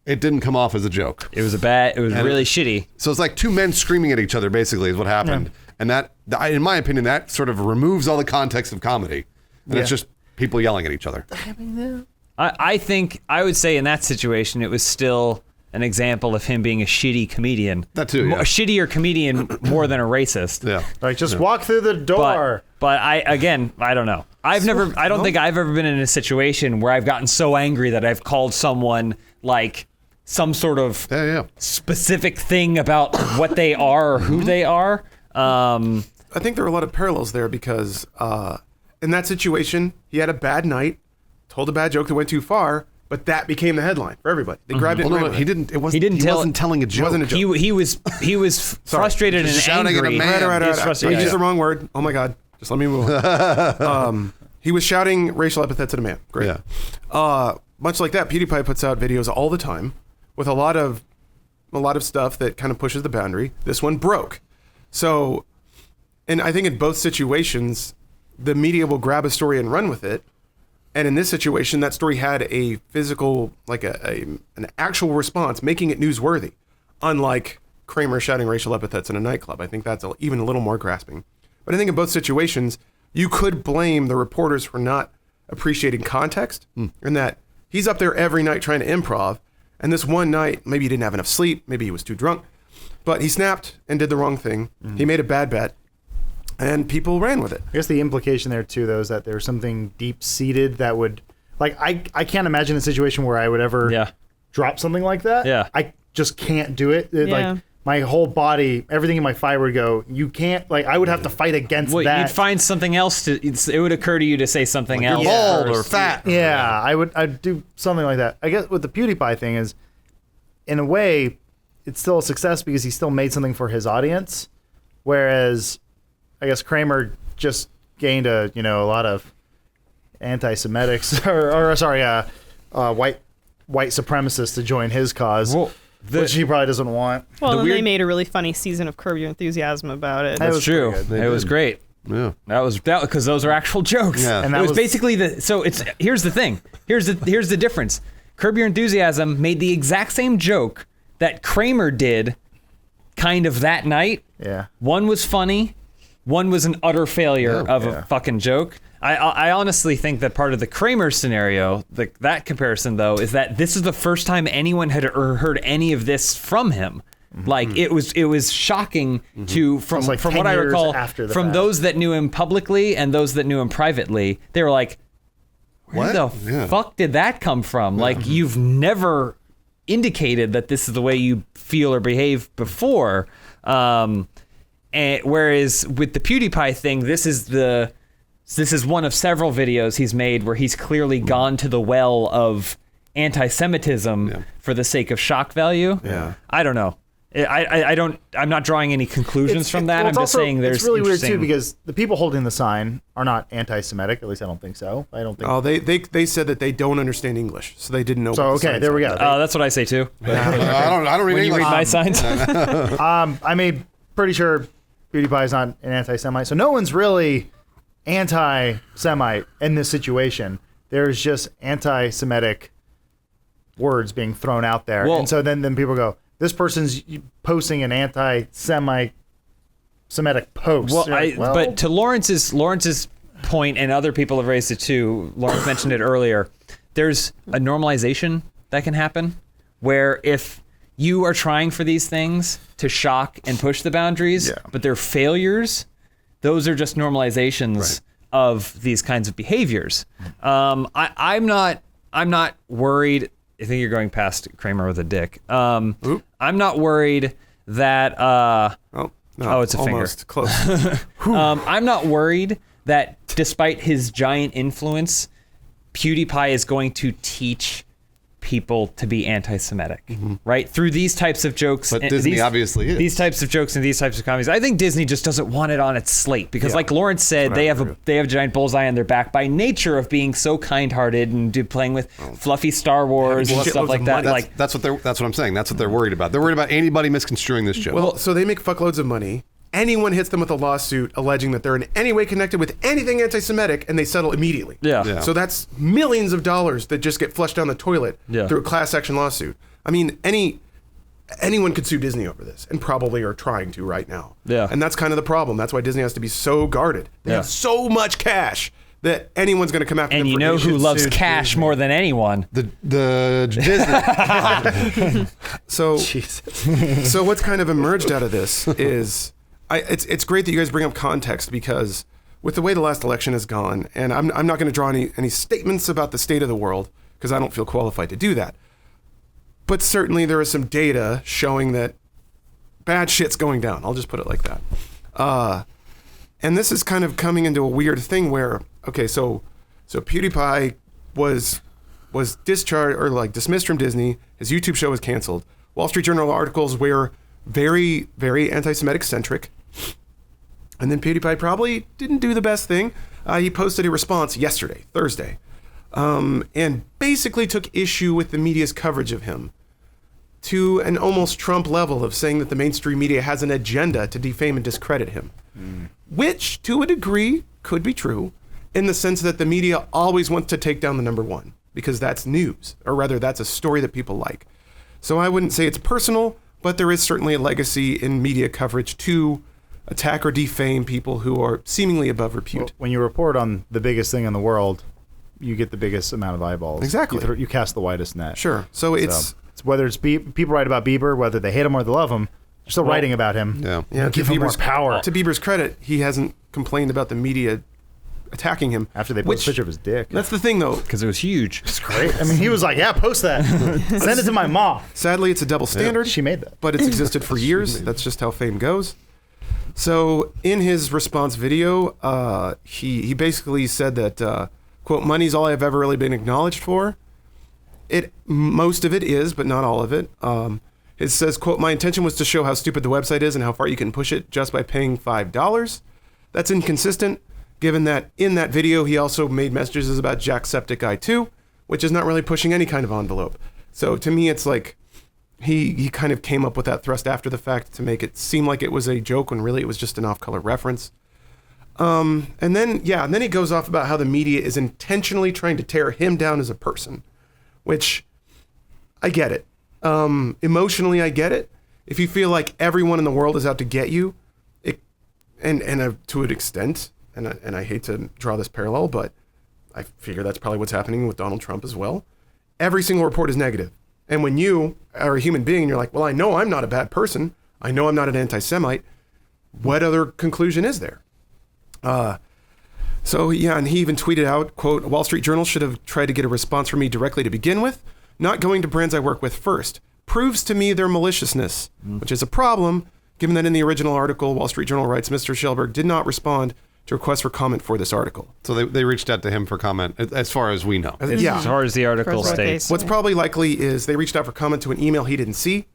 It didn't come off as a joke. It was really shitty. So it's like two men screaming at each other, basically, is what happened. And that, in my opinion, that sort of removes all the context of comedy. And it's just people yelling at each other. I think I would say in that situation, it was still an example of him being a shitty comedian. That too, yeah. A shittier comedian more than a racist. Yeah. Like, just walk through the door. But I don't know. I don't think I've ever been in a situation where I've gotten so angry that I've called someone like some sort of specific thing about what they are or who they are. I think there are a lot of parallels there because in that situation, he had a bad night, told a bad joke that went too far, but that became the headline for everybody. They grabbed it. Well, and no, ran with he it. didn't. It wasn't. He didn't tell- wasn't telling a joke. It wasn't a joke. He was frustrated and Just shouting at a angry. man. Right. He was I frustrated. used the wrong word. Oh my God. Just let me move on. He was shouting racial epithets at a man. Great. Yeah. Much like that, PewDiePie puts out videos all the time with a lot of stuff that kind of pushes the boundary. This one broke. So, and I think in both situations, the media will grab a story and run with it. And in this situation, that story had a physical, like an actual response, making it newsworthy. Unlike Kramer shouting racial epithets in a nightclub. I think that's even a little more grasping. But I think in both situations, you could blame the reporters for not appreciating context, and that he's up there every night trying to improv. And this one night, maybe he didn't have enough sleep, maybe he was too drunk, but he snapped and did the wrong thing. He made a bad bet, and people ran with it. I guess the implication there too, though, is that there's something deep-seated that would, like, I can't imagine a situation where I would ever drop something like that. Yeah. I just can't do it. Yeah. Like, my whole body, everything in my fiber would go, you can't, like, I would have to fight against Well, that. you'd find something else it would occur to you to say something else. You're bald or first. fat. Yeah, I'd do something like that. I guess with the PewDiePie thing is, in a way, it's still a success because he still made something for his audience, whereas I guess Kramer just gained a lot of anti-Semitics or white white supremacists to join his cause, Well, which he probably doesn't want. Well, The then they weird- made a really funny season of Curb Your Enthusiasm about it. That That's was true. pretty good. It was great. Yeah. That because those are actual jokes. Yeah. And it that was was- basically here's the thing. Here's the difference. Curb Your Enthusiasm made the exact same joke that Kramer did kind of that night. Yeah. One was funny, one was an utter failure of a fucking joke. I honestly think that part of the Kramer scenario, that comparison though, is that this is the first time anyone had heard any of this from him. Like it was shocking to from like 10 what I years recall after the from fact. those that knew him publicly and those that knew him privately. They were like, "Where What? the Yeah. fuck did that come from?" Like you've never indicated that this is the way you feel or behave before. And whereas with the PewDiePie thing, this is one of several videos he's made where he's clearly gone to the well of anti-Semitism for the sake of shock value. Yeah. I don't know. I'm not drawing any conclusions from that. Well, I'm it's just also- saying there's it's really weird too interesting- because the people holding the sign are not anti-Semitic. At least I don't think so. I don't think. Oh, they said that they don't understand English, so they didn't know. So, what the okay, sign there we said. go. That's what I say too. I don't read When you read English. my signs. I made pretty sure PewDiePie is not an anti-Semite, so no one's really anti-Semite in this situation. There's just anti-Semitic words being thrown out there, Well- and so then people go, "This person's posting an anti-Semitic post." Well, You're like, but to Lawrence's point, and other people have raised it too. Lawrence mentioned it earlier. There's a normalization that can happen, where if you are trying for these things to shock and push the boundaries, but they're failures, those are just normalizations of these kinds of behaviors. I'm not worried. I think you're going past Kramer with a dick. I'm not worried that. No, it's a finger. almost close. I'm not worried that despite his giant influence, PewDiePie is going to teach people to be anti-Semitic, right? Through these types of jokes. But and Disney obviously is. These types of jokes and these types of comedies. I think Disney just doesn't want it on its slate because, like Lawrence said, they have a giant bullseye on their back by nature of being so kind-hearted and playing with fluffy Star Wars and shitloads stuff like of that. money. That's what I'm saying. That's what they're worried about. They're worried about anybody misconstruing this joke. Well, so they make fuckloads of money. Anyone hits them with a lawsuit alleging that they're in any way connected with anything anti-Semitic, and they settle immediately. Yeah. So that's millions of dollars that just get flushed down the toilet through a class action lawsuit. I mean, anyone could sue Disney over this, and probably are trying to right now. Yeah. And that's kind of the problem. That's why Disney has to be so guarded. They have so much cash that anyone's going to come after them. And you for know who issues. loves cash more than anyone? the Disney. So, so what's kind of emerged out of this is, it's great that you guys bring up context, because with the way the last election has gone, and I'm not going to draw any statements about the state of the world because I don't feel qualified to do that. But certainly there is some data showing that bad shit's going down. I'll just put it like that. And this is kind of coming into a weird thing where, okay, so PewDiePie was discharged or like dismissed from Disney. His YouTube show was canceled. Wall Street Journal articles were very, very anti-Semitic centric. And then PewDiePie probably didn't do the best thing. He posted a response yesterday, Thursday, and basically took issue with the media's coverage of him to an almost Trump level of saying that the mainstream media has an agenda to defame and discredit him, which to a degree could be true in the sense that the media always wants to take down the number one because that's news, or rather that's a story that people like. So I wouldn't say it's personal, but there is certainly a legacy in media coverage to attack or defame people who are seemingly above repute. when you report on the biggest thing in the world, you get the biggest amount of eyeballs. Exactly. You cast the widest net. Sure. So it's whether it's people write about Bieber, whether they hate him or they love him, they're still writing about him. Yeah. yeah, Give him more power. To Bieber's credit, he hasn't complained about the media attacking him. After they post a picture of his dick. That's the thing, though. Because it was huge. It's great. I mean, he was like, yeah, post that. Send it to my mom. Sadly, it's a double standard. She made that. But it's existed for years. That's just how fame goes. So in his response video, he basically said that, quote, money's all I've ever really been acknowledged for. Most of it is, but not all of it. It says, quote, my intention was to show how stupid the website is and how far you can push it just by paying $5. That's inconsistent, given that in that video, he also made messages about Jacksepticeye 2, which is not really pushing any kind of envelope. So to me, it's like he kind of came up with that thrust after the fact to make it seem like it was a joke when really it was just an off-color reference. And then he goes off about how the media is intentionally trying to tear him down as a person, which I get it. Emotionally, I get it. If you feel like everyone in the world is out to get you, and to an extent, and I hate to draw this parallel, but I figure that's probably what's happening with Donald Trump as well. Every single report is negative. And when you are a human being, you're like, well, I know I'm not a bad person. I know I'm not an anti-Semite. What other conclusion is there? And he even tweeted out, quote, Wall Street Journal should have tried to get a response from me directly to begin with, not going to brands I work with first. Proves to me their maliciousness, which is a problem, given that in the original article, Wall Street Journal writes, Mr. Schellberg did not respond to requests for comment for this article. So they reached out to him for comment, as far as we know. As far as the article states. What's probably likely is they reached out for comment to an email he didn't see,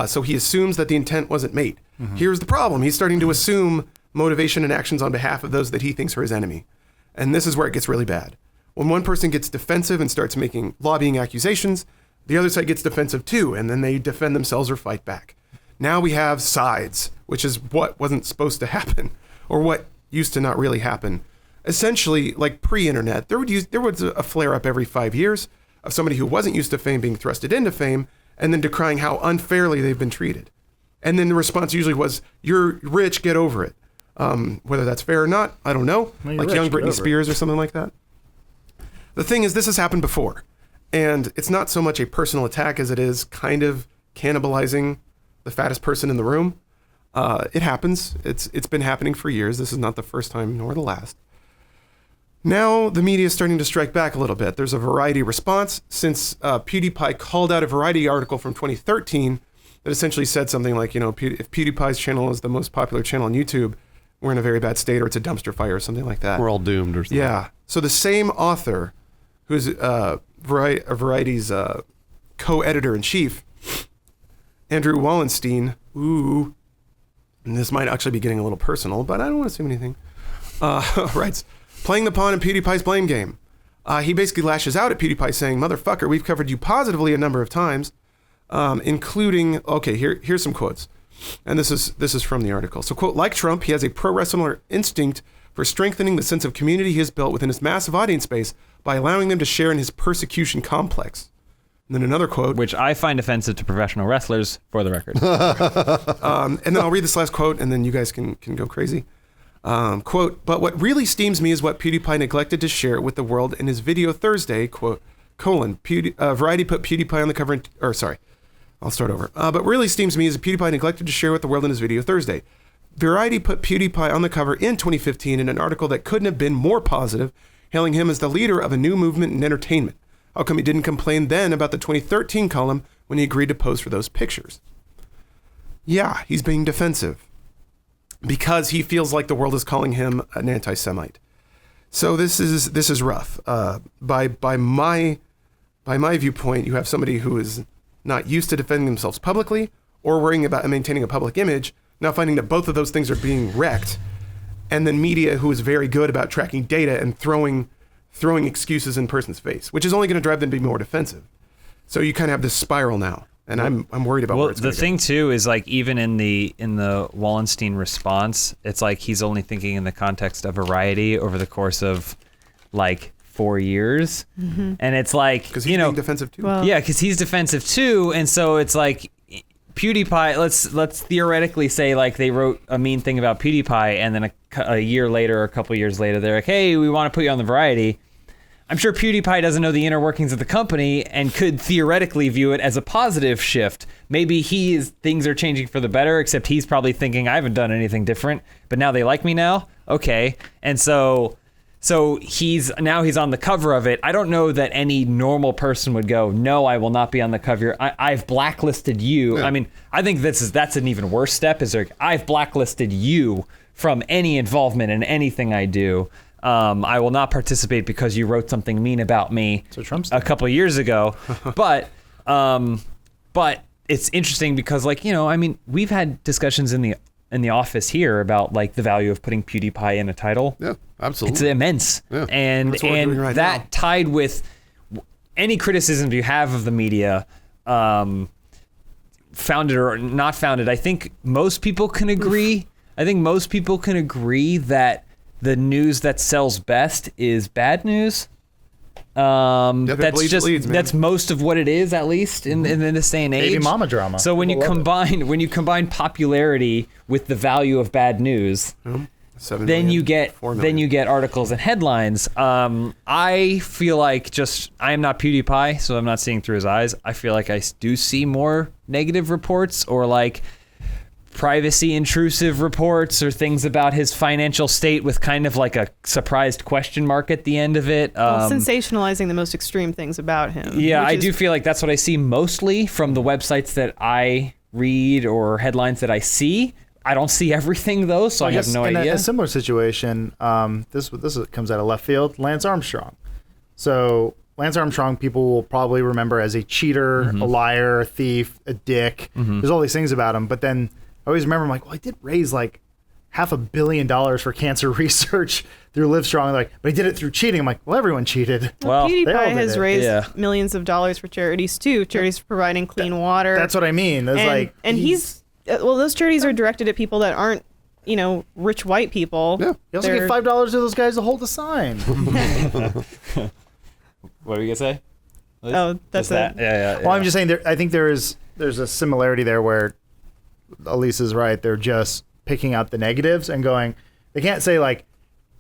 so he assumes that the intent wasn't made. Here's the problem. He's starting to assume motivation and actions on behalf of those that he thinks are his enemy. And this is where it gets really bad. When one person gets defensive and starts making lobbying accusations, the other side gets defensive too, and then they defend themselves or fight back. Now we have sides, which is what wasn't supposed to happen, or what used to not really happen. Essentially, like pre-internet, there was a flare-up every 5 years of somebody who wasn't used to fame being thrusted into fame, and then decrying how unfairly they've been treated. And then the response usually was, you're rich, get over it. Whether that's fair or not, I don't know. Like young Britney Spears or something like that. The thing is, this has happened before. And it's not so much a personal attack as it is kind of cannibalizing the fattest person in the room. It happens. It's been happening for years. This is not the first time nor the last. Now the media is starting to strike back a little bit. There's a Variety response since PewDiePie called out a Variety article from 2013 that essentially said something like, if PewDiePie's channel is the most popular channel on YouTube, we're in a very bad state, or it's a dumpster fire or something like that. We're all doomed or something. Yeah. So the same author, who's Variety's co-editor-in-chief, Andrew Wallenstein, and this might actually be getting a little personal, but I don't want to assume anything, writes, playing the pawn in PewDiePie's blame game. He basically lashes out at PewDiePie saying, motherfucker, we've covered you positively a number of times, including, here's some quotes. And this is from the article. So, quote, like Trump, he has a pro wrestler instinct for strengthening the sense of community he has built within his massive audience base by allowing them to share in his persecution complex. And then another quote. Which I find offensive to professional wrestlers, for the record. And then I'll read this last quote, and then you guys can go crazy. Quote, but what really steams me is what PewDiePie neglected to share with the world in his video Thursday, quote, Variety put PewDiePie on the cover, I'll start over. But really steams me is that PewDiePie neglected to share with the world in his video Thursday. Variety put PewDiePie on the cover in 2015 in an article that couldn't have been more positive, hailing him as the leader of a new movement in entertainment. How come he didn't complain then about the 2013 column when he agreed to pose for those pictures? Yeah, he's being defensive because he feels like the world is calling him an anti-Semite. So this is rough. By my viewpoint, you have somebody who is not used to defending themselves publicly or worrying about maintaining a public image, now finding that both of those things are being wrecked, and then media who is very good about tracking data and throwing excuses in person's face, which is only going to drive them to be more defensive. So you kind of have this spiral now, and I'm worried about where it's going to go. The thing too is like even in the Wallenstein response, it's like he's only thinking in the context of Variety over the course of like 4 years, and it's like because he's being defensive too. Well, yeah, because he's defensive too, and so it's like PewDiePie. Let's theoretically say like they wrote a mean thing about PewDiePie, and then a year later, or a couple years later, they're like, hey, we want to put you on the Variety. I'm sure PewDiePie doesn't know the inner workings of the company and could theoretically view it as a positive shift. Maybe things are changing for the better, except he's probably thinking, I haven't done anything different, but now they like me now? Okay. And so he's on the cover of it. I don't know that any normal person would go, no, I will not be on the cover. I've blacklisted you. Yeah. I mean, I think that's an even worse step, is like, I've blacklisted you from any involvement in anything I do. I will not participate because you wrote something mean about me a couple of years ago. But it's interesting because, like, I mean, we've had discussions in the office here about like the value of putting PewDiePie in a title. Yeah, absolutely. It's immense. Yeah. And right that now. tied with, any criticisms you have of the media, founded or not founded, I think most people can agree. I think most people can agree that the news that sells best is bad news. That's most of what it is, at least in this day and age. Baby mama drama. So when you combine popularity with the value of bad news, then you get articles and headlines. I feel like I am not PewDiePie, so I'm not seeing through his eyes. I feel like I do see more negative reports or like privacy intrusive reports or things about his financial state with kind of like a surprised question mark at the end of it. Sensationalizing the most extreme things about him. Yeah, I do feel like that's what I see mostly from the websites that I read or headlines that I see. I don't see everything though, so I have no idea. In a similar situation, this comes out of left field. Lance Armstrong. So Lance Armstrong, people will probably remember as a cheater, a liar, a thief, a dick. There's all these things about him, but then I always remember, I'm like, well, I did raise like $500 million for cancer research through Livestrong. Like, but he did it through cheating. I'm like, well, everyone cheated. Well, PewDiePie has raised millions of dollars for charities too. Charities for providing clean water. That's what I mean. Those charities are directed at people that aren't, rich white people. Yeah. You also get $5 to those guys to hold a sign. What were you gonna say? Oh, that's it. Yeah. Well, I'm just saying. I think there's a similarity there where Elise is right. They're just picking out the negatives and going. They can't say like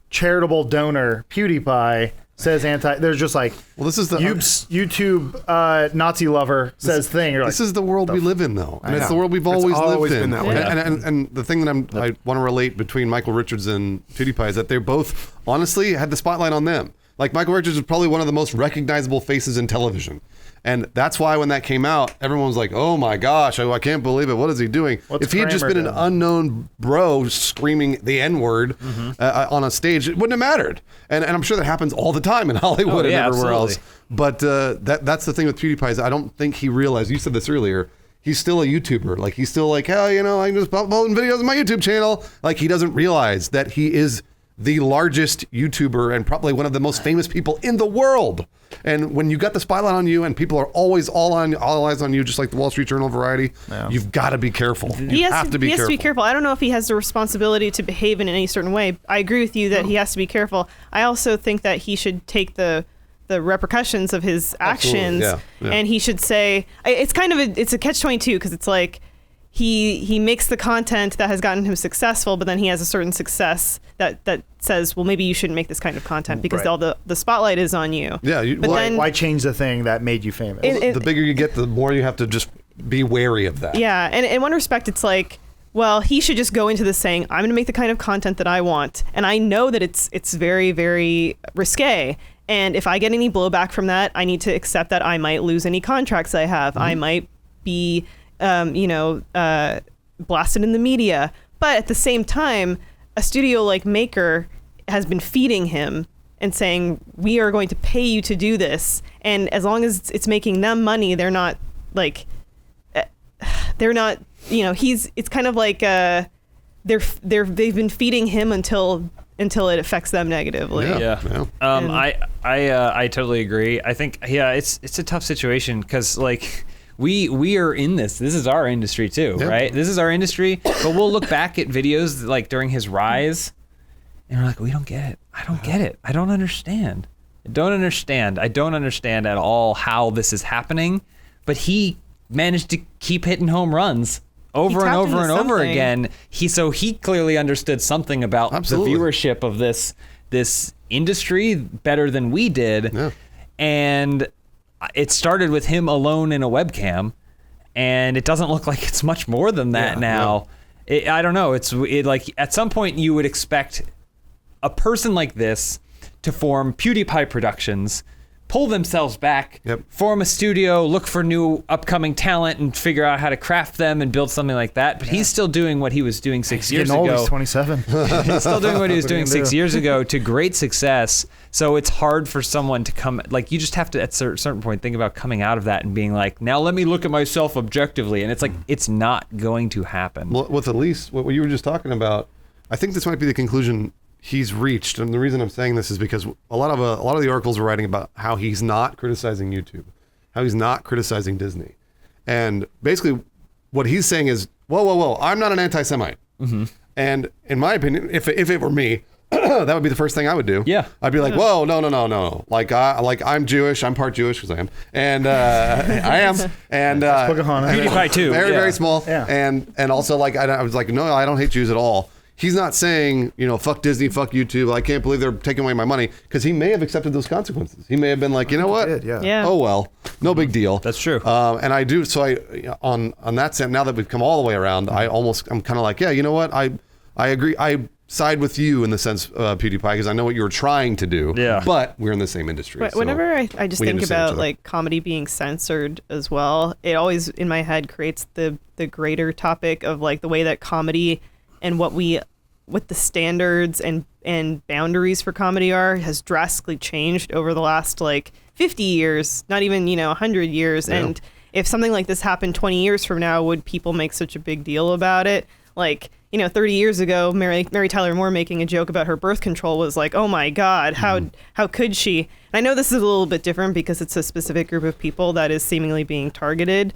charitable donor PewDiePie says anti. There's just like, well, this is the YouTube Nazi lover says thing. You're this like, is the world we live in, though, and it's the world we've always lived in. Been that way. And the thing that I want to relate between Michael Richards and PewDiePie is that they both honestly had the spotlight on them. Like Michael Richards is probably one of the most recognizable faces in television. And that's why when that came out, everyone was like, oh my gosh, I can't believe it. What is he doing? If he had just been an unknown bro screaming the N-word on a stage, it wouldn't have mattered. And I'm sure that happens all the time in Hollywood and everywhere else. But that's the thing with PewDiePie is I don't think he realized, you said this earlier, he's still a YouTuber. Like he's still like, I'm just uploading videos on my YouTube channel. Like he doesn't realize that he is the largest YouTuber and probably one of the most famous people in the world. And when you got the spotlight on you and people are always all eyes on you, just like the Wall Street Journal Variety, you've got to be careful. He has to be careful. I don't know if he has the responsibility to behave in any certain way. I agree with you that he has to be careful. I also think that he should take the repercussions of his actions and he should say, it's a catch-22 because it's like, he makes the content that has gotten him successful, but then he has a certain success that says, well, maybe you shouldn't make this kind of content because all the spotlight is on you. Yeah. Why change the thing that made you famous? The bigger you get, the more you have to just be wary of that. Yeah. And in one respect, it's like, well, he should just go into this saying, I'm going to make the kind of content that I want. And I know that it's very, very risque. And if I get any blowback from that, I need to accept that I might lose any contracts I have. I might be blasted in the media. But at the same time, a studio like Maker has been feeding him and saying, we are going to pay you to do this. And as long as it's making them money, they're not, it's kind of like they've been feeding him until it affects them negatively. Yeah. I totally agree. I think, it's a tough situation because we are in this. This is our industry too, right? This is our industry, but we'll look back at videos like during his rise and we're like, we don't get it. I don't get it. I don't understand. I don't understand at all how this is happening, but he managed to keep hitting home runs over and over and over again. He clearly understood something about the viewership of this industry better than we did. Yeah. And it started with him alone in a webcam, and it doesn't look like it's much more than that now. Yeah. I don't know. It's like at some point you would expect a person like this to form PewDiePie Productions, pull themselves back, form a studio, look for new upcoming talent, and figure out how to craft them and build something like that. But he's still doing what he was doing 6 years ago. He's 27. He's still doing what he was doing 6 years ago to great success. So it's hard for someone to come, you just have to, at a certain point, think about coming out of that and being like, now let me look at myself objectively. And it's like, it's not going to happen. Well, with Elise, what you were just talking about, I think this might be the conclusion he's reached, and the reason I'm saying this is because a lot of the articles are writing about how he's not criticizing YouTube, how he's not criticizing Disney, and basically what he's saying is, whoa, I'm not an anti-Semite. And in my opinion, if it were me, that would be the first thing I would do. Yeah. I'd be like, whoa, no. Like I'm Jewish. I'm part Jewish because I am. And I am. And Pocahontas. PewDiePie too. Very, Yeah. very small. Yeah. And also like, I was like, no, I don't hate Jews at all. He's not saying, fuck Disney, fuck YouTube. I can't believe they're taking away my money, because he may have accepted those consequences. He may have been like, you know what? did, yeah. Yeah. Oh, well, no big deal. That's true. And I do. So on that sense, now that we've come all the way around, I'm kind of like, yeah, you know what? I agree. I side with you in the sense, PewDiePie, because I know what you were trying to do. Yeah. But we're in the same industry. But so whenever I just we think understand each about other. like comedy being censored as well, it always in my head creates the greater topic of like the way that comedy and what the standards and boundaries for comedy has drastically changed over the last like 50 years, not even 100 years. Yeah. And if something like this happened 20 years from now, would people make such a big deal about it? Like 30 years ago, Mary Tyler Moore making a joke about her birth control was like, oh my God, how could she? And I know this is a little bit different because it's a specific group of people that is seemingly being targeted,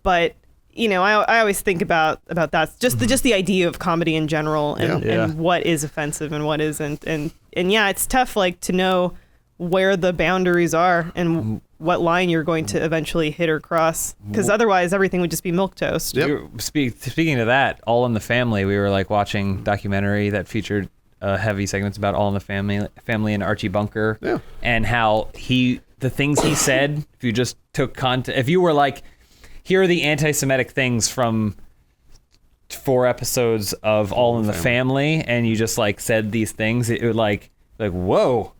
but I always think about that, just the idea of comedy in general and, Yeah. and what is offensive and what isn't, and yeah, it's tough like to know where the boundaries are and what line you're going to eventually hit or cross, because otherwise everything would just be milquetoast. Yep. Speaking of that, All in the Family, we were like watching a documentary that featured heavy segments about All in the Family and Archie Bunker, Yeah. and how the things he said, if you just took if you were like, here are the anti-Semitic things from 4 episodes of All in the Family, and you just like said these things, it would like whoa,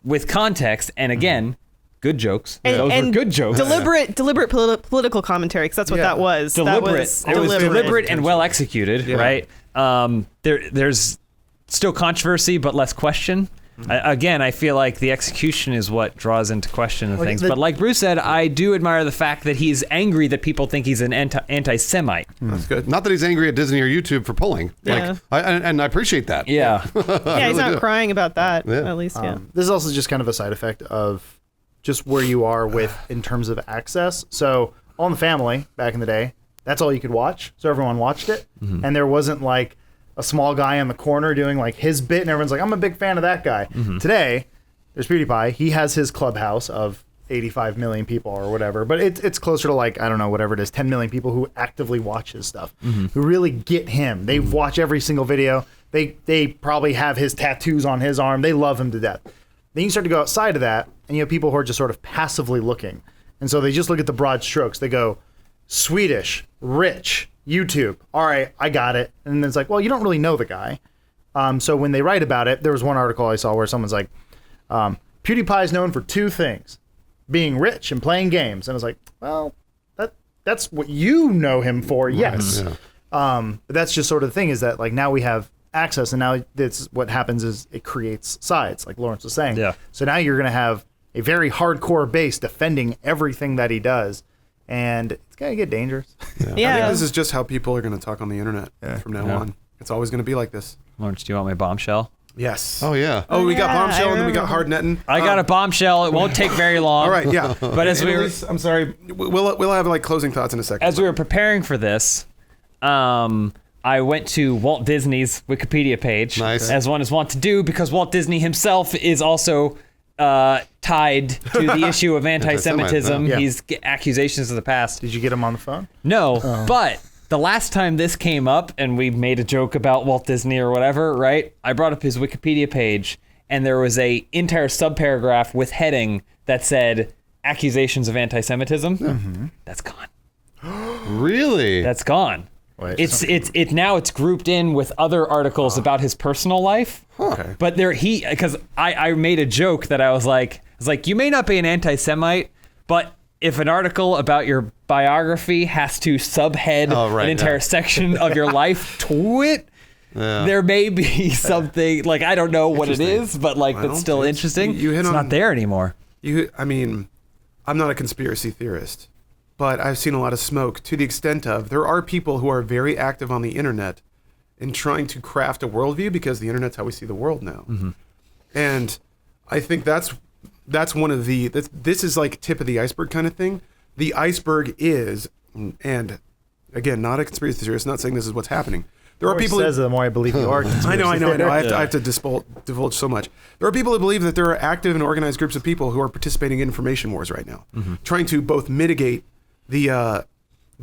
with context, and again, good jokes. Those were good jokes. Deliberate political commentary, because that's what that was. Deliberate. That was It was deliberate and well executed, right? There's still controversy, but less question. I feel like the execution is what draws into question the things. But like Bruce said, I do admire the fact that he's angry that people think he's an anti-Semite. That's good. Not that he's angry at Disney or YouTube for pulling. Yeah. And I appreciate that. Yeah. Yeah, he's not crying about that, Yeah. at least, yeah. This is also just kind of a side effect of just where you are with in terms of access. So All in the Family back in the day, that's all you could watch. So everyone watched it, and there wasn't like a small guy in the corner doing like his bit, and everyone's like, I'm a big fan of that guy. Today, there's PewDiePie. He has his clubhouse of 85 million people or whatever, but it's closer to like, I don't know, whatever it is, 10 million people who actively watch his stuff, who really get him. They watch every single video. They probably have his tattoos on his arm. They love him to death. Then you start to go outside of that, and you have people who are just sort of passively looking. And so they just look at the broad strokes. They go, Swedish, rich, YouTube. All right, I got it. And then it's like, well, you don't really know the guy. So when they write about it, there was one article I saw where someone's like, PewDiePie is known for 2 things, being rich and playing games. And I was like, well, that's what you know him for, yes. But that's just sort of the thing, is that like now we have access, and now that's what happens is it creates sides, like Lawrence was saying. Yeah. So now you're going to have a very hardcore base defending everything that he does, and it's going to get dangerous. I think this is just how people are going to talk on the internet from now on. It's always going to be like this. Lawrence, do you want my bombshell? Yes. Oh, yeah. Oh, we got Yeah, Bombshell, I and then we got remember. Hard Nettin. I got a bombshell. It won't take very long. All right, yeah. But as we were I'm sorry. We'll have like closing thoughts in a second. as we were preparing for this, I went to Walt Disney's Wikipedia page, Nice. as one is wont to do, because Walt Disney himself is also tied to the issue of anti-Semitism. Yeah. He's accusations of the past. Did you get him on the phone? No, but the last time this came up and we made a joke about Walt Disney or whatever, right? I brought up his Wikipedia page, and there was a entire subparagraph with heading that said accusations of anti-Semitism. That's gone. Really? That's gone. Wait, It's now it's grouped in with other articles about his personal life. Okay. But because I made a joke that I was like, you may not be an anti-Semite, but if an article about your biography has to subhead an entire section of your life to it, there may be something, like, I don't know what it is, but like that's still interesting. You hit it's on- not there anymore. I mean, I'm not a conspiracy theorist, but I've seen a lot of smoke to the extent of there are people who are very active on the internet in trying to craft a worldview, because the internet's how we see the world now. And I think that's one of this is like tip of the iceberg kind of thing. The iceberg is, and again, not a conspiracy theorist, not saying this is what's happening. There are people says it, the more I believe you are. I know. I have to divulge so much. There are people who believe that there are active and organized groups of people who are participating in information wars right now, trying to both mitigate the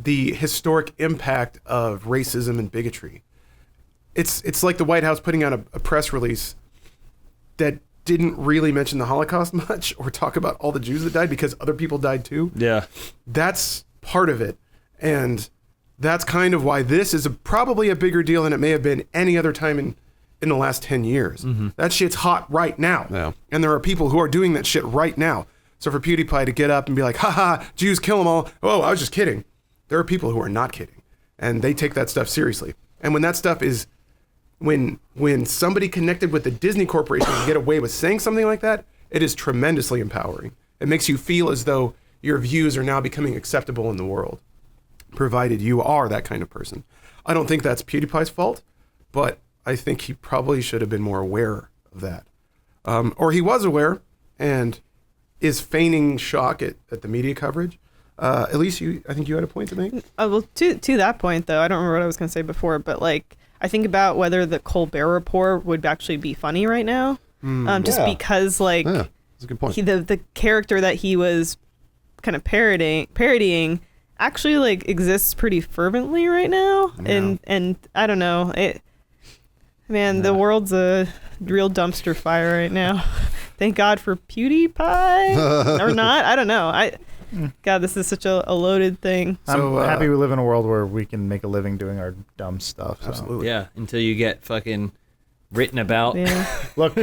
historic impact of racism and bigotry. It's like the White House putting out a press release that didn't really mention the Holocaust much or talk about all the Jews that died because other people died too. Yeah. That's part of it. And that's kind of why this is probably a bigger deal than it may have been any other time in the last 10 years. That shit's hot right now. Yeah. And there are people who are doing that shit right now. So for PewDiePie to get up and be like, haha, Jews kill them all. Oh, I was just kidding. There are people who are not kidding. And they take that stuff seriously. And when that stuff is, when somebody connected with the Disney Corporation can get away with saying something like that, it is tremendously empowering. It makes you feel as though your views are now becoming acceptable in the world, provided you are that kind of person. I don't think that's PewDiePie's fault, but I think he probably should have been more aware of that. Or he was aware and is feigning shock at the media coverage. Elise, I think you had a point to make? Well, to that point, though, I don't remember what I was going to say before, but like, I think about whether the Colbert Report would actually be funny right now. Because like, Yeah, that's a good point. the character that he was kind of parodying actually like exists pretty fervently right now. Yeah. And I don't know, the world's a real dumpster fire right now. Thank God for PewDiePie or not. I don't know. God, this is such a loaded thing. I'm happy we live in a world where we can make a living doing our dumb stuff. So. Absolutely. Yeah, until you get fucking written about. Yeah. Look,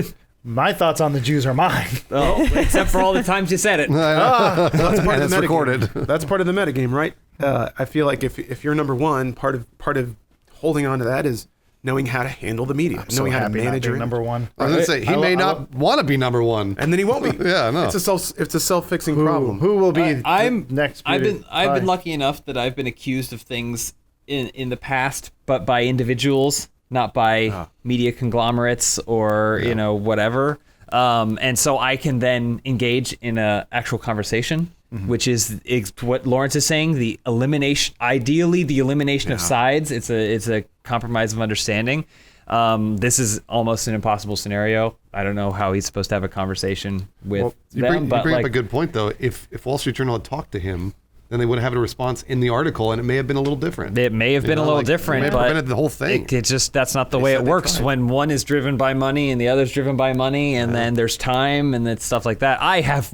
my thoughts on the Jews are mine. Oh, except for all the times you said it. That's part of the It's recorded. metagame. That's part of the metagame, right? I feel like if you're number one, part of holding on to that is knowing how to handle the media, knowing how to manage your number one. I was going to say, he may not want to be number one. and then he won't be. Yeah, no. It's a self-fixing problem. Who will be I'm next? I've been lucky enough that I've been accused of things in the past, but by individuals, not by media conglomerates or whatever. And so I can then engage in a actual conversation, which is what Lawrence is saying. The elimination of sides. It's a compromise of understanding. This is almost an impossible scenario. I don't know how he's supposed to have a conversation with them. You bring up a good point, though. If Wall Street Journal had talked to him, then they would have had a response in the article, and it may have been a little different. It may have been a little different, it may have but prevented the whole thing. It just that's not the way it works. When one is driven by money and the other's driven by money, and then there's time and it's stuff like that. I have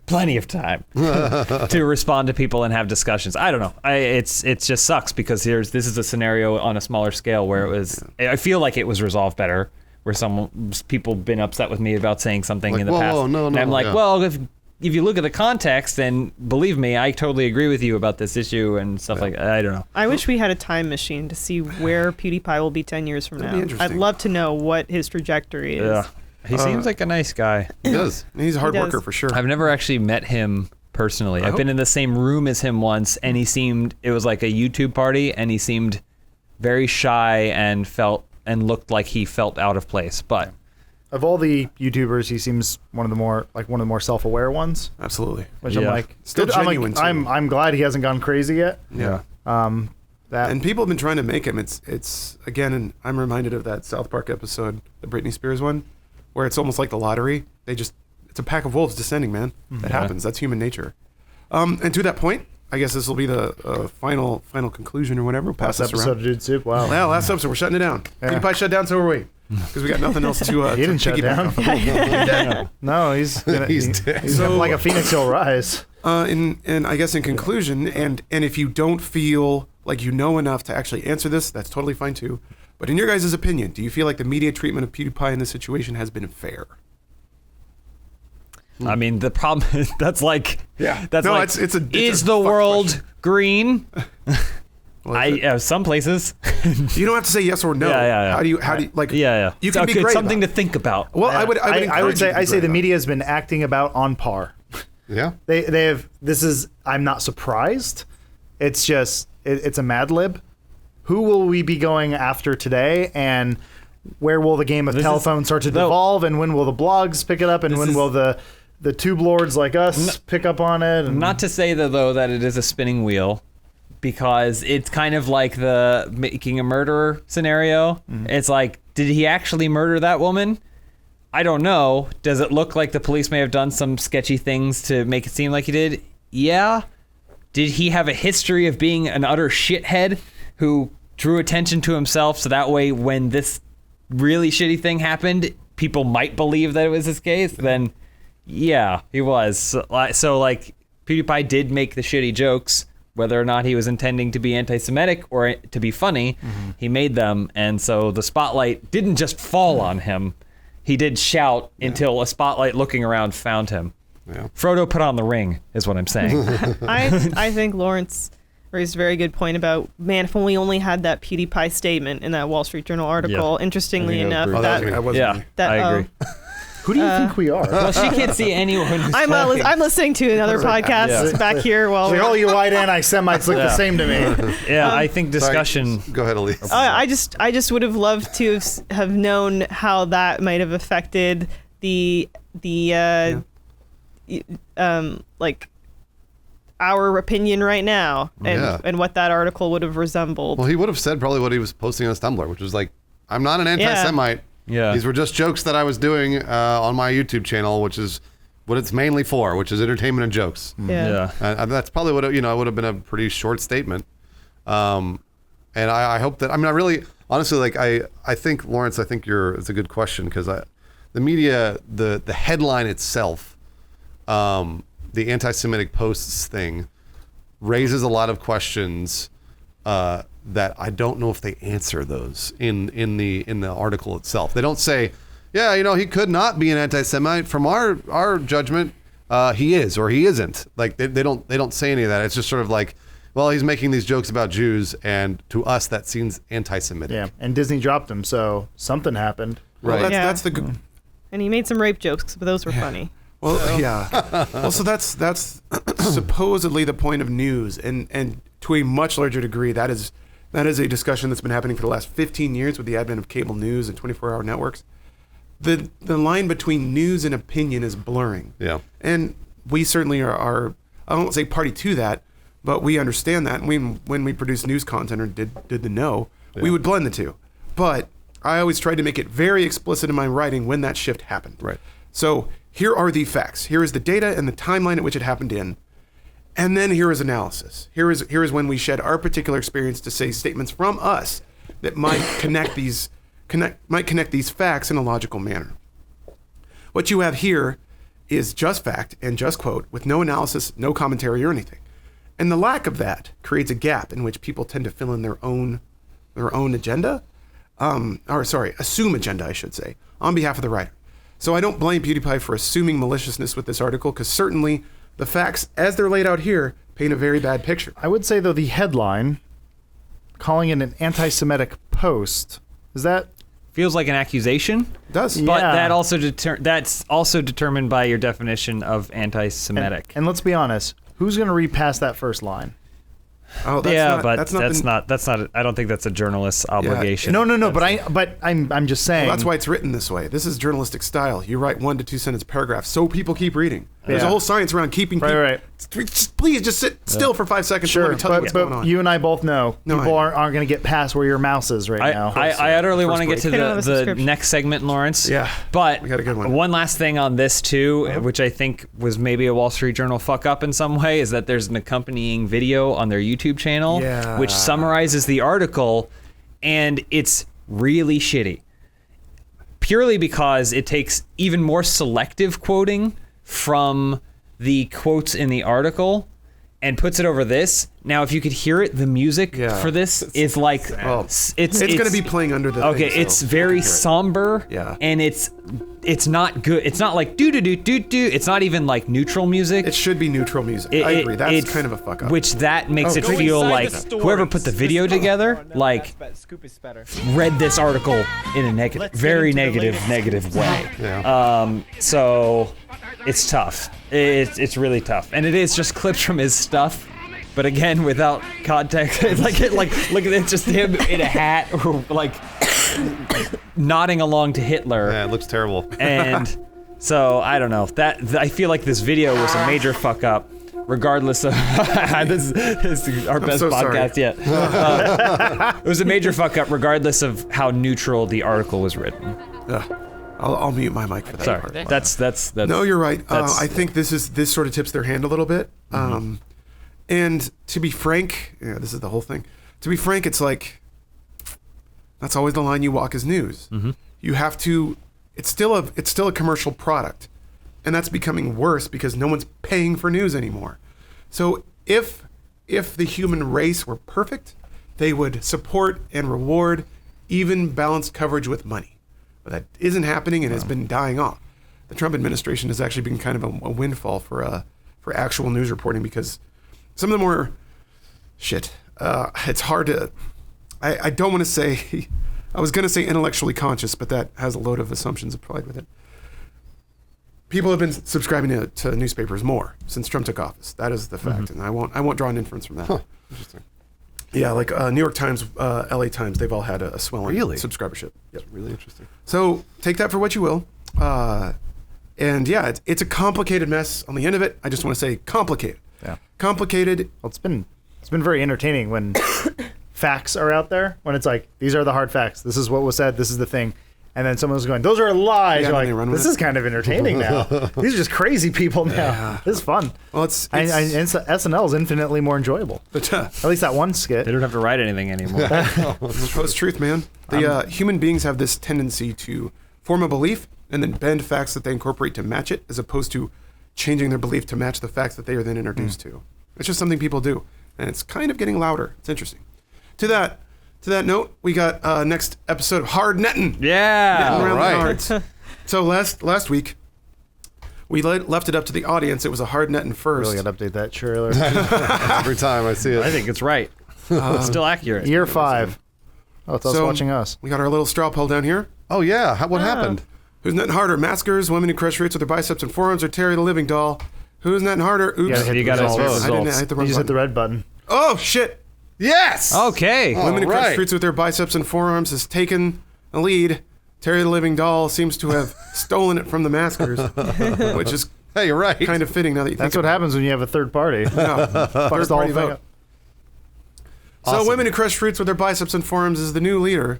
plenty of time to respond to people and have discussions. I don't know. It just sucks because this is a scenario on a smaller scale where it was. I feel like it was resolved better. Where people been upset with me about saying something Like, in the whoa, past, whoa, no, and I'm like, yeah. well, if you look at the context, then believe me, I totally agree with you about this issue and stuff like that. I don't know. I wish we had a time machine to see where PewDiePie will be 10 years from That'd be now. interesting. I'd love to know what his trajectory is. Yeah, he seems like a nice guy. He does. He's a hard He does. worker for sure. I've never actually met him personally. I've been in the same room as him once, and it was like a YouTube party, and he seemed very shy and looked like he felt out of place. But Of all the YouTubers, he seems one of the more self-aware ones. Absolutely. Which Yeah. I'm like, Still good. I'm genuine, too. I'm glad he hasn't gone crazy yet. Yeah. That And people have been trying to make him. It's again, and I'm reminded of that South Park episode, the Britney Spears one, where it's almost like the lottery. It's a pack of wolves descending, man. That happens. That's human nature. And to that point, I guess this will be the final conclusion or whatever. We'll pass last this episode around. of Dude Soup. Wow. Well, last episode we're shutting it down. PewDiePie shut down, so are we, because we got nothing else to. He didn't shut piggyback down. off. No, he's dead. He's So- like a phoenix. He'll rise. And I guess in conclusion, and if you don't feel like you know enough to actually answer this, that's totally fine too. But in your guys' opinion, do you feel like the media treatment of PewDiePie in this situation has been fair? I mean, the problem is that's like that's No, like it's a is the fuck world question. green? Well, is it? Some places. You don't have to say yes or no. Yeah. How do you like? Yeah. You can It's be great. something about to think about. it. Well, I would encourage you to be say great the about media has been acting about on par. Yeah. They have. This is. I'm not surprised. It's just. It's a Mad Lib. who will we be going after today, and where will the game of telephone start to devolve, and when will the blogs pick it up, and when will the tube lords like us pick up on it? And Not to say though that it is a spinning wheel, because it's kind of like the making a murderer scenario. It's like, did he actually murder that woman? I don't know. Does it look like the police may have done some sketchy things to make it seem like he did? Yeah. Did he have a history of being an utter shithead who drew attention to himself, so that way when this really shitty thing happened, people might believe that it was his case? Then yeah, he was. So like, PewDiePie did make the shitty jokes, whether or not he was intending to be anti-Semitic or to be funny. He made them, and so the spotlight didn't just fall on him. He did shout until a spotlight looking around found him. Yeah. Frodo put on the ring, is what I'm saying. I think Lawrence raised a very good point about, man, if we only had that PewDiePie statement in that Wall Street Journal article. Interestingly enough, I wasn't. I agree. who do you think we are? Well, she can't see anyone who's I'm listening to another podcast back here while Like, all you white anti-Semites look the same to me. Yeah, I think discussion. Go ahead, Elise. I just would have loved to have known how that might have affected the like our opinion right now, and what that article would have resembled. Well, he would have said probably what he was posting on his Tumblr, which was like, I'm not an anti-Semite. Yeah. These were just jokes that I was doing on my YouTube channel, which is what it's mainly for, which is entertainment and jokes. Yeah. That's probably what, it would have been a pretty short statement. And I hope that, I really, honestly, like, I think, Lawrence, it's a good question, because the media, the headline itself, the anti-Semitic posts thing, raises a lot of questions that I don't know if they answer those in the article itself. They don't say, he could not be an anti-Semite. From our judgment, he is or he isn't. Like they don't say any of that. It's just sort of like, well, he's making these jokes about Jews, and to us that seems anti-Semitic. Yeah, and Disney dropped him, so something happened. Well, Right. that's the good. And he made some rape jokes, but those were funny. Well, yeah. Well, so that's supposedly the point of news, and to a much larger degree, that is a discussion that's been happening for the last 15 years with the advent of cable news and 24-hour networks. The line between news and opinion is blurring. Yeah. And we certainly are I won't say party to that, but we understand that. And when we produce news content or did the know, we would blend the two. But I always tried to make it very explicit in my writing when that shift happened. Right. So here are the facts. Here is the data and the timeline at which it happened in. And then here is analysis. Here is when we shed our particular experience to say statements from us that might connect these facts in a logical manner. What you have here is just fact and just quote with no analysis, no commentary or anything. And the lack of that creates a gap in which people tend to fill in their own agenda, assume agenda, I should say, on behalf of the writer. So I don't blame PewDiePie for assuming maliciousness with this article, because certainly the facts, as they're laid out here, paint a very bad picture. I would say, though, the headline, calling it an anti-Semitic post, is that... Feels like an accusation. It does. Yeah. But that's also determined by your definition of anti-Semitic. And let's be honest, who's going to read past that first line? Oh, that's not. I don't think that's a journalist's obligation. No. But I'm just saying. Well, that's why it's written this way. This is journalistic style. You write 1 to 2 sentence paragraphs so people keep reading. There's a whole science around keeping people. Right. Please just sit still for 5 seconds. Sure, and let me tell you what's going on. you and I both know people aren't going to get past where your mouse is right now. I utterly want to get to Hit on the the next segment, Lawrence. Yeah, But we got a good one. last thing on this too, which I think was maybe a Wall Street Journal fuck up in some way, is that there's an accompanying video on their YouTube channel, which summarizes the article, and it's really shitty. Purely because it takes even more selective quoting from the quotes in the article and puts it over this. Now, if you could hear it, the music for this is like it's going to be playing under the okay. thing, It's so very you can hear it. somber, and it's not good. It's not like do. It's not even like neutral music. It should be neutral music. I agree. That's kind of a fuck up. Which that makes it Go feel inside like the store whoever and put the s- video store. together, No, like Scoop is better. read this article in a negative, Let's get very into the negative latest. way. So it's tough. It's really tough, and it is just clips from his stuff. but again, without context, it's like look at it, just him in a hat, or like nodding along to Hitler. Yeah, it looks terrible. And so I don't know. I feel like this video was a major fuck up, regardless of this is our best so podcast yet. It was a major fuck up, regardless of how neutral the article was written. I'll mute my mic for that Sorry, part. that's No, you're right. that's- I think this sort of tips their hand a little bit. And to be frank, this is the whole thing. To be frank, it's like that's always the line you walk as news. You have to. It's still a commercial product, and that's becoming worse because no one's paying for news anymore. So if the human race were perfect, they would support and reward even balanced coverage with money. But that isn't happening and has been dying off. The Trump administration has actually been kind of a windfall for actual news reporting because some of the more shit. It's hard to. I don't want to say. I was going to say intellectually conscious, but that has a load of assumptions applied with it. People have been subscribing to newspapers more since Trump took office. That is the fact, and I won't draw an inference from that. Interesting. Yeah, like New York Times, LA Times, they've all had a swelling subscribership. Yep. That's really interesting. So take that for what you will. And yeah, it's a complicated mess. On the end of it, I just want to say complicated. Yeah. Complicated. Well, it's been very entertaining when facts are out there. When it's like, these are the hard facts. This is what was said. This is the thing. And then someone's going, those are lies. Yeah, You're and they run like, with this it. is kind of entertaining now. These are just crazy people now. Yeah. This is fun. Well, it's And SNL is infinitely more enjoyable. but, At least that one skit. They don't have to write anything anymore. it's truth, man. The human beings have this tendency to form a belief and then bend facts that they incorporate to match it, as opposed to changing their belief to match the facts that they are then introduced to. It's just something people do, and it's kind of getting louder. It's interesting. To that note, we got next episode of Hard Nettin. Yeah. Getting around right. the yards. So last week, we left it up to the audience. It was a Hard Nettin first. Really got to update that trailer. Every time I see it. I think it's right. It's still accurate. Year 5. Oh, it's us So- watching us. We got our little straw poll down here. Oh yeah, what happened? Who's netting harder, maskers, women who crush roots with their biceps and forearms, or Terry the Living Doll? Who's netting harder? Oops. gotta hit You got results. results. I didn't hit the You wrong just hit the button. red button. Oh, shit. Yes. Okay. Women who crush right. fruits with their biceps and forearms has taken the lead. Terry the Living Doll seems to have stolen it from the maskers, which is Hey, you're right. kind of fitting now that you think That's what happens when you have a third party. about it. Fucks the whole Third-party thing vote. up. So Awesome. women who crush fruits with their biceps and forearms is the new leader,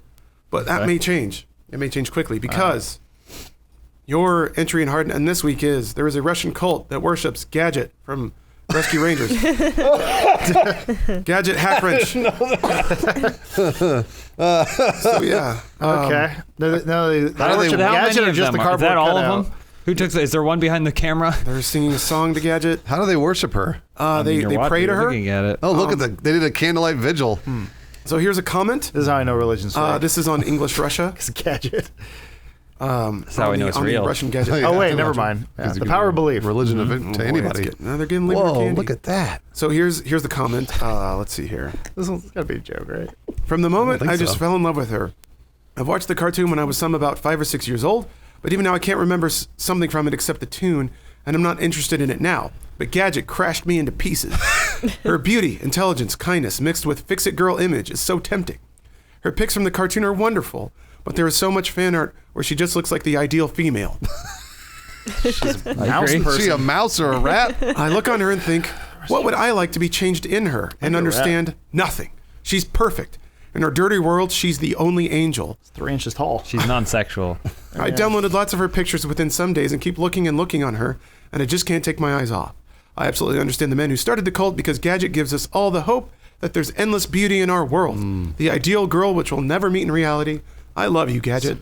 but that may change. It may change quickly because your entry in Hard Nettin this week is there is a Russian cult that worships Gadget from Rescue Rangers. Gadget Hack Wrench. So yeah. Okay. No, they How do they- worship How Gadget many or of just them? the Is cardboard that all cutout? of them? Who took? Is there one behind the camera? They're singing a song to Gadget. How do they worship her? They pray to her. Looking at it. Oh, look at they did a candlelight vigil. So here's a comment. This is how I know religion's fake. This is on English Russia. It's Gadget. That's how on we know the- it's on the real. Russian Gadget. Yeah, Oh, wait, I never imagine. mind. Yeah, Because the you power of can belief. religion of it Oh, to boy, anybody. now they're getting liquid Whoa, candy. look at that. So here's the comment. Let's see here. This one's got to be a joke, right? From the moment think I just so. fell in love with her. I've watched the cartoon when I was about 5 or 6 years old, but even now I can't remember something from it except the tune, and I'm not interested in it now. But Gadget crashed me into pieces. Her beauty, intelligence, kindness, mixed with fix-it girl image is so tempting. Her pics from the cartoon are wonderful, but there is so much fan art where she just looks like the ideal female. I agree. Is she a mouse or a rat? I look on her and think, what would I like to be changed in her? And understand nothing. She's perfect. In her dirty world, she's the only angel. It's 3 inches tall. She's non-sexual. I downloaded lots of her pictures within some days and keep looking and looking on her, and I just can't take my eyes off. I absolutely understand the men who started the cult because Gadget gives us all the hope that there's endless beauty in our world. The ideal girl which will never meet in reality. I love you, Gadget.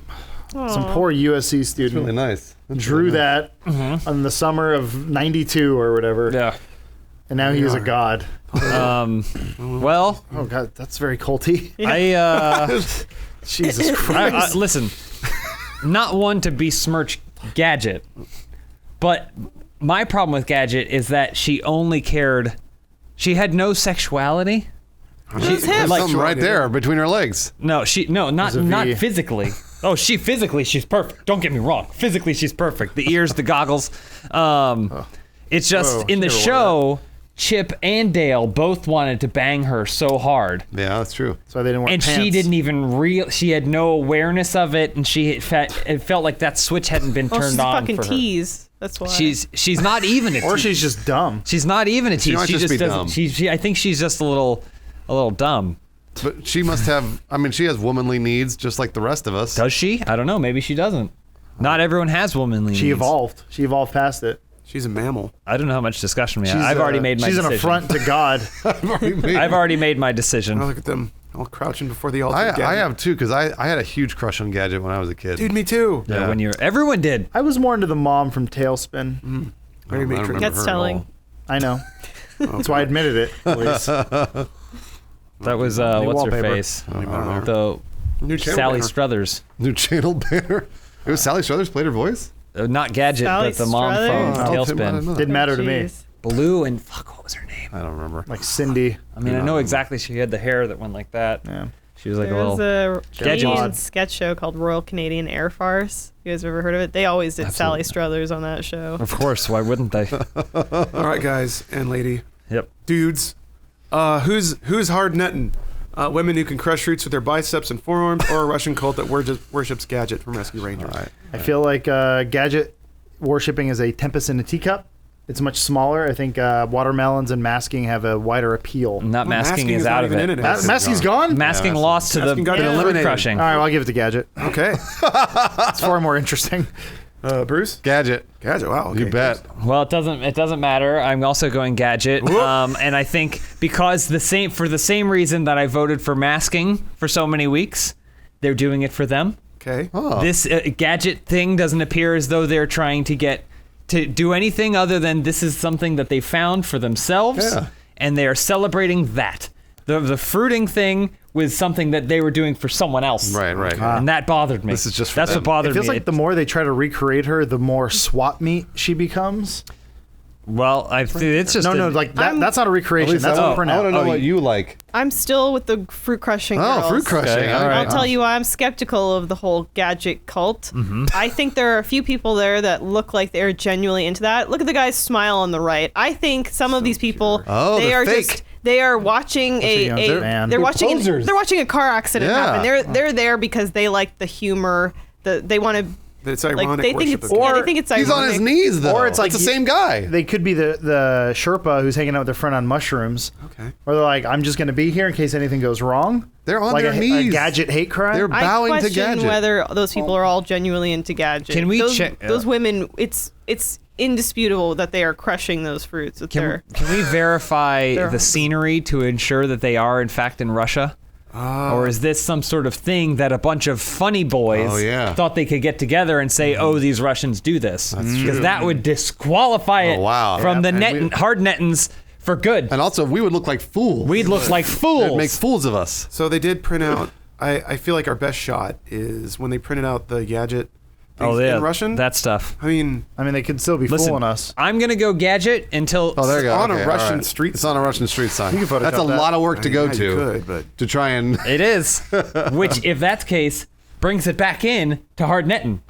Some poor USC student Really nice. drew that in the summer of '92 or whatever, Yeah. and now he is a god. Well, Oh god, that's very culty. Jesus I Christ. listen. Not one to besmirch Gadget, but my problem with Gadget is that she only cared. She had no sexuality. Who's him? There's Like- something right there between her legs. No, not a V. physically. Oh, physically she's perfect. Don't get me wrong. Physically she's perfect. The ears, the goggles. It's just Whoa, in the she never show Chip and Dale both wanted to bang her so hard. Yeah, that's true. So they didn't wear And pants. she didn't even she had no awareness of it, and it felt like that switch hadn't been Well, turned she's a on fucking for her. tease. That's why. She's not even a tease. Or she's just dumb. She's not even a tease. might She just just be doesn't. dumb. She I think she's just a little dumb. But she must have. I mean, she has womanly needs just like the rest of us. Does she? I don't know. Maybe she doesn't. Not everyone has womanly She needs. evolved. She evolved past it. She's a mammal. I don't know how much discussion we have. I've already made my She's decision. an affront to God. I've already made my decision. Oh, look at them all crouching before the altar. I of Gadget. have too, because I had a huge crush on Gadget when I was a kid. Dude, me too. Yeah, Yeah. when everyone did. I was more into the mom from Tailspin. Very I don't matrix. remember That's her at telling. all. I know. That's why I admitted it. Please. That was what's her wallpaper. face? I don't know. The New channel Sally banner. Struthers. New channel banner. It was Sally Struthers played her voice. Not Gadget, Sally but the mom Struthers? from Oh, I didn't Tailspin. know that. Didn't matter to me. Jeez. Blue and fuck, what was her name? I don't remember. Like Cindy. I mean, I know exactly. She had the hair that went like that. Yeah. She was like There a was little. a Canadian Gadget. sketch show called Royal Canadian Air Farce. You guys ever heard of it? They always did Sally Struthers on that show. Of course, why wouldn't they? All right, guys and lady, Yep. dudes. Who's Hard Nettin? Women who can crush roots with their biceps and forearms, or a Russian cult that worships Gadget from Rescue Rangers. All right. I feel like Gadget worshipping is a tempest in a teacup. It's much smaller. I think watermelons and masking have a wider appeal. Not Well, masking is not out of even it. in it. Masking's gone? Masking Yeah, lost to the Masking got fruit eliminated. crushing. All right, well, I'll give it to Gadget. Okay. It's far more interesting. Bruce? Gadget. Gadget, wow. Okay. You bet. Well, it doesn't matter. I'm also going Gadget, and I think because for the same reason that I voted for masking for so many weeks, they're doing it for them. Okay. Oh. This Gadget thing doesn't appear as though they're trying to do anything other than this is something that they found for themselves, Yeah. and they are celebrating that. The fruiting thing was something that they were doing for someone else. Right, right. And that bothered me. This is just for That's them. what bothered It feels me. like the more they try to recreate her, the more swap meat she becomes. Well, it's just No, like that's not a recreation. That's I a want to printout. know what you like. I'm still with the fruit crushing girls. Oh, fruit crushing. Okay, all right. I'll tell you why I'm skeptical of the whole Gadget cult. I think there are a few people there that look like they're genuinely into that. Look at the guy's smile on the right. I think some of these people, Oh, they they're are fake. just they are watching young man. they're They're watching posers. they're watching a car accident Yeah. happen. They're there because they like the humor. They want to It's ironic like they think worship it's of yeah, they think it's He's on his ironic. knees though. Or it's like the he- same guy. They could be the Sherpa who's hanging out with their friend on mushrooms. Okay. Or they're like, I'm just going to be here in case anything goes wrong. They're on like their a knees. Gadget hate crime. They're I bowing to question Gadget. whether those people are all genuinely into Gadget. Can we those, check- those women? It's indisputable that they are crushing those fruits with their. Can we verify They're- the scenery to ensure that they are in fact in Russia? Or is this some sort of thing that a bunch of funny boys Oh, yeah. thought they could get together and say, "Oh, these Russians do this"? Because that would disqualify it Oh, wow. from Yeah, the and hard nettins for good. And also, we would look like fools. We'd look like fools. It'd make fools of us. So they did print out. I feel like our best shot is when they printed out the Gadget things yeah, in Russian. that stuff. I mean, I mean, they could still be Listen, fooling us. I'm gonna go Gadget until. Oh, there you go. on a Okay, Russian all right. street It's on a Russian street sign. You can Photoshop That's a that. lot of work to go yeah, to. you could, but To try and. It is, which if that's the case, brings it back in to Hard Nettin.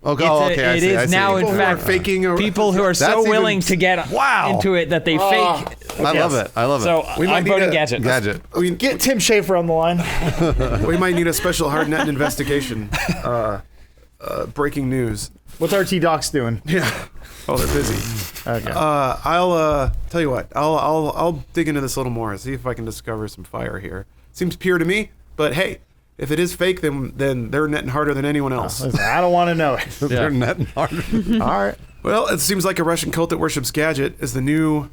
Okay, It is now in People who fact are faking a- people who are so That's even- willing to get into it that they fake. I love it. I love it. So We might I'm need voting a- Gadget. Gadget. Get Tim Schafer on the line. we might need a special Hard Nettin investigation. Breaking news. What's RT Docs doing? Yeah. Oh, they're busy. Okay. I'll tell you what. I'll dig into this a little more. See if I can discover some fire here. Seems pure to me, but hey, if it is fake, then they're netting harder than anyone else. Listen, I don't want to know it. They're netting harder. All right. Well, it seems like a Russian cult that worships Gadget is the new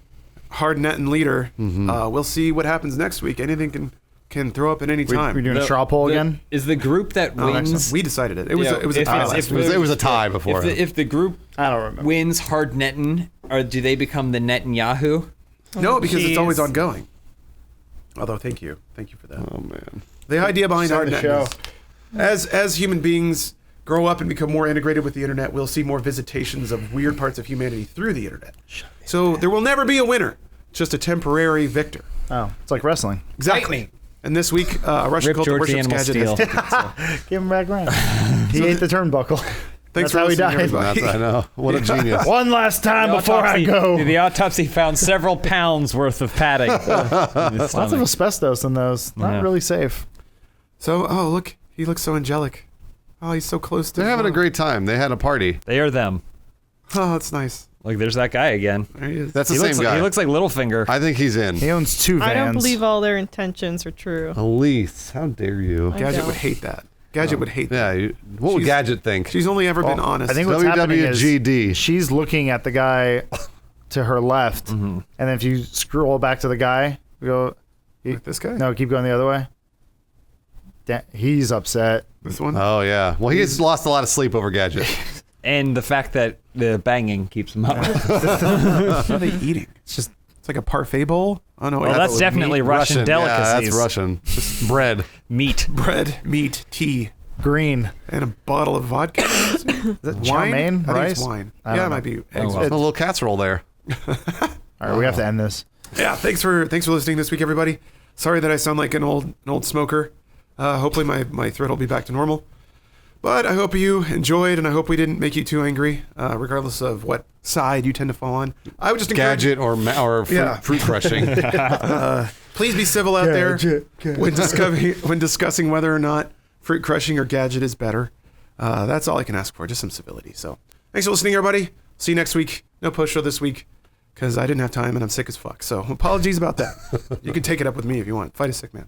Hard Nettin leader. We'll see what happens next week. Anything can throw up at any time. We're doing a straw poll again. Is the group that Oh, wins? excellent. We decided it. It was Yeah, it was a if tie it's- last if week. It was a tie before. If the group I don't remember. wins Hard Nettin, or do they become the Netanyahu? No, because it's Jeez. always ongoing. Although, thank you for that. Oh man. The idea behind Send Hard the Nettin show. is, as human beings grow up and become more integrated with the internet, we'll see more visitations of weird parts of humanity through the internet. So there will never be a winner, just a temporary victor. Oh, it's like wrestling. Exactly. And this week, a Russian Rip cult that George the worships Animal Gadget Steel. has Give him back around. He ate the turnbuckle. Thanks That's for how he listening, died. everybody. I know. What a genius. One last time before I go. The autopsy found several pounds worth of padding. in his Lots of stomach. asbestos in those. Not Yeah. really safe. So, oh, look. He looks so angelic. Oh, he's so close to They're having a love. great time. They had a party. They are them. Oh, that's nice. Look, there's that guy again. There he is. That's the He same looks, guy. he looks like Littlefinger. I think he's in. He owns 2 vans. I don't believe all their intentions are true. Elise, how dare you? I Gadget don't. would hate that. Gadget would hate that. Yeah, what would She's- Gadget think? She's only ever been Well, honest. I think what's happening is WWGD. she's looking at the guy to her left, and then if you scroll back to the guy, you go. Like this guy? No, keep going the other way. He's upset. This one? Oh, yeah. Well, he's lost a lot of sleep over Gadget. And the fact that the banging keeps him up. What are they eating? It's like a parfait bowl? Oh, no. Well, that's definitely Russian delicacies. Yeah, that's Russian. Just bread. Meat. bread, meat, tea, Green. and a bottle of vodka. Is that chow mein? I think Rice? it's wine. I Yeah, don't it know. might be eggs. well. A little casserole there. All right, we have to end this. Yeah, thanks for listening this week, everybody. Sorry that I sound like an old smoker. Hopefully my throat will be back to normal. But I hope you enjoyed, and I hope we didn't make you too angry, regardless of what side you tend to fall on. I would just encourage Gadget or Yeah. fruit crushing. please be civil out there when discussing whether or not fruit crushing or Gadget is better. That's all I can ask for, just some civility. So thanks for listening, everybody. See you next week. No post show this week because I didn't have time and I'm sick as fuck. So apologies about that. You can take it up with me if you want. Fight a sick man.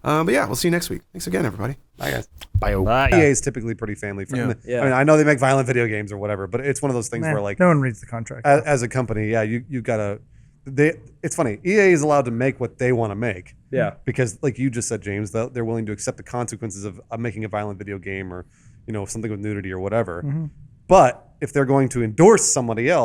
But yeah, we'll see you next week. Thanks again, everybody. Bye, guys. Bye. Bye. EA is typically pretty family friendly. Yeah. I mean, I know they make violent video games or whatever, but it's one of those things where, like, no one reads the contract. as a company, yeah, you gotta. It's funny. EA is allowed to make what they want to make. Yeah. Because, like you just said, James, they're willing to accept the consequences of making a violent video game or something with nudity or whatever. But if they're going to endorse somebody else.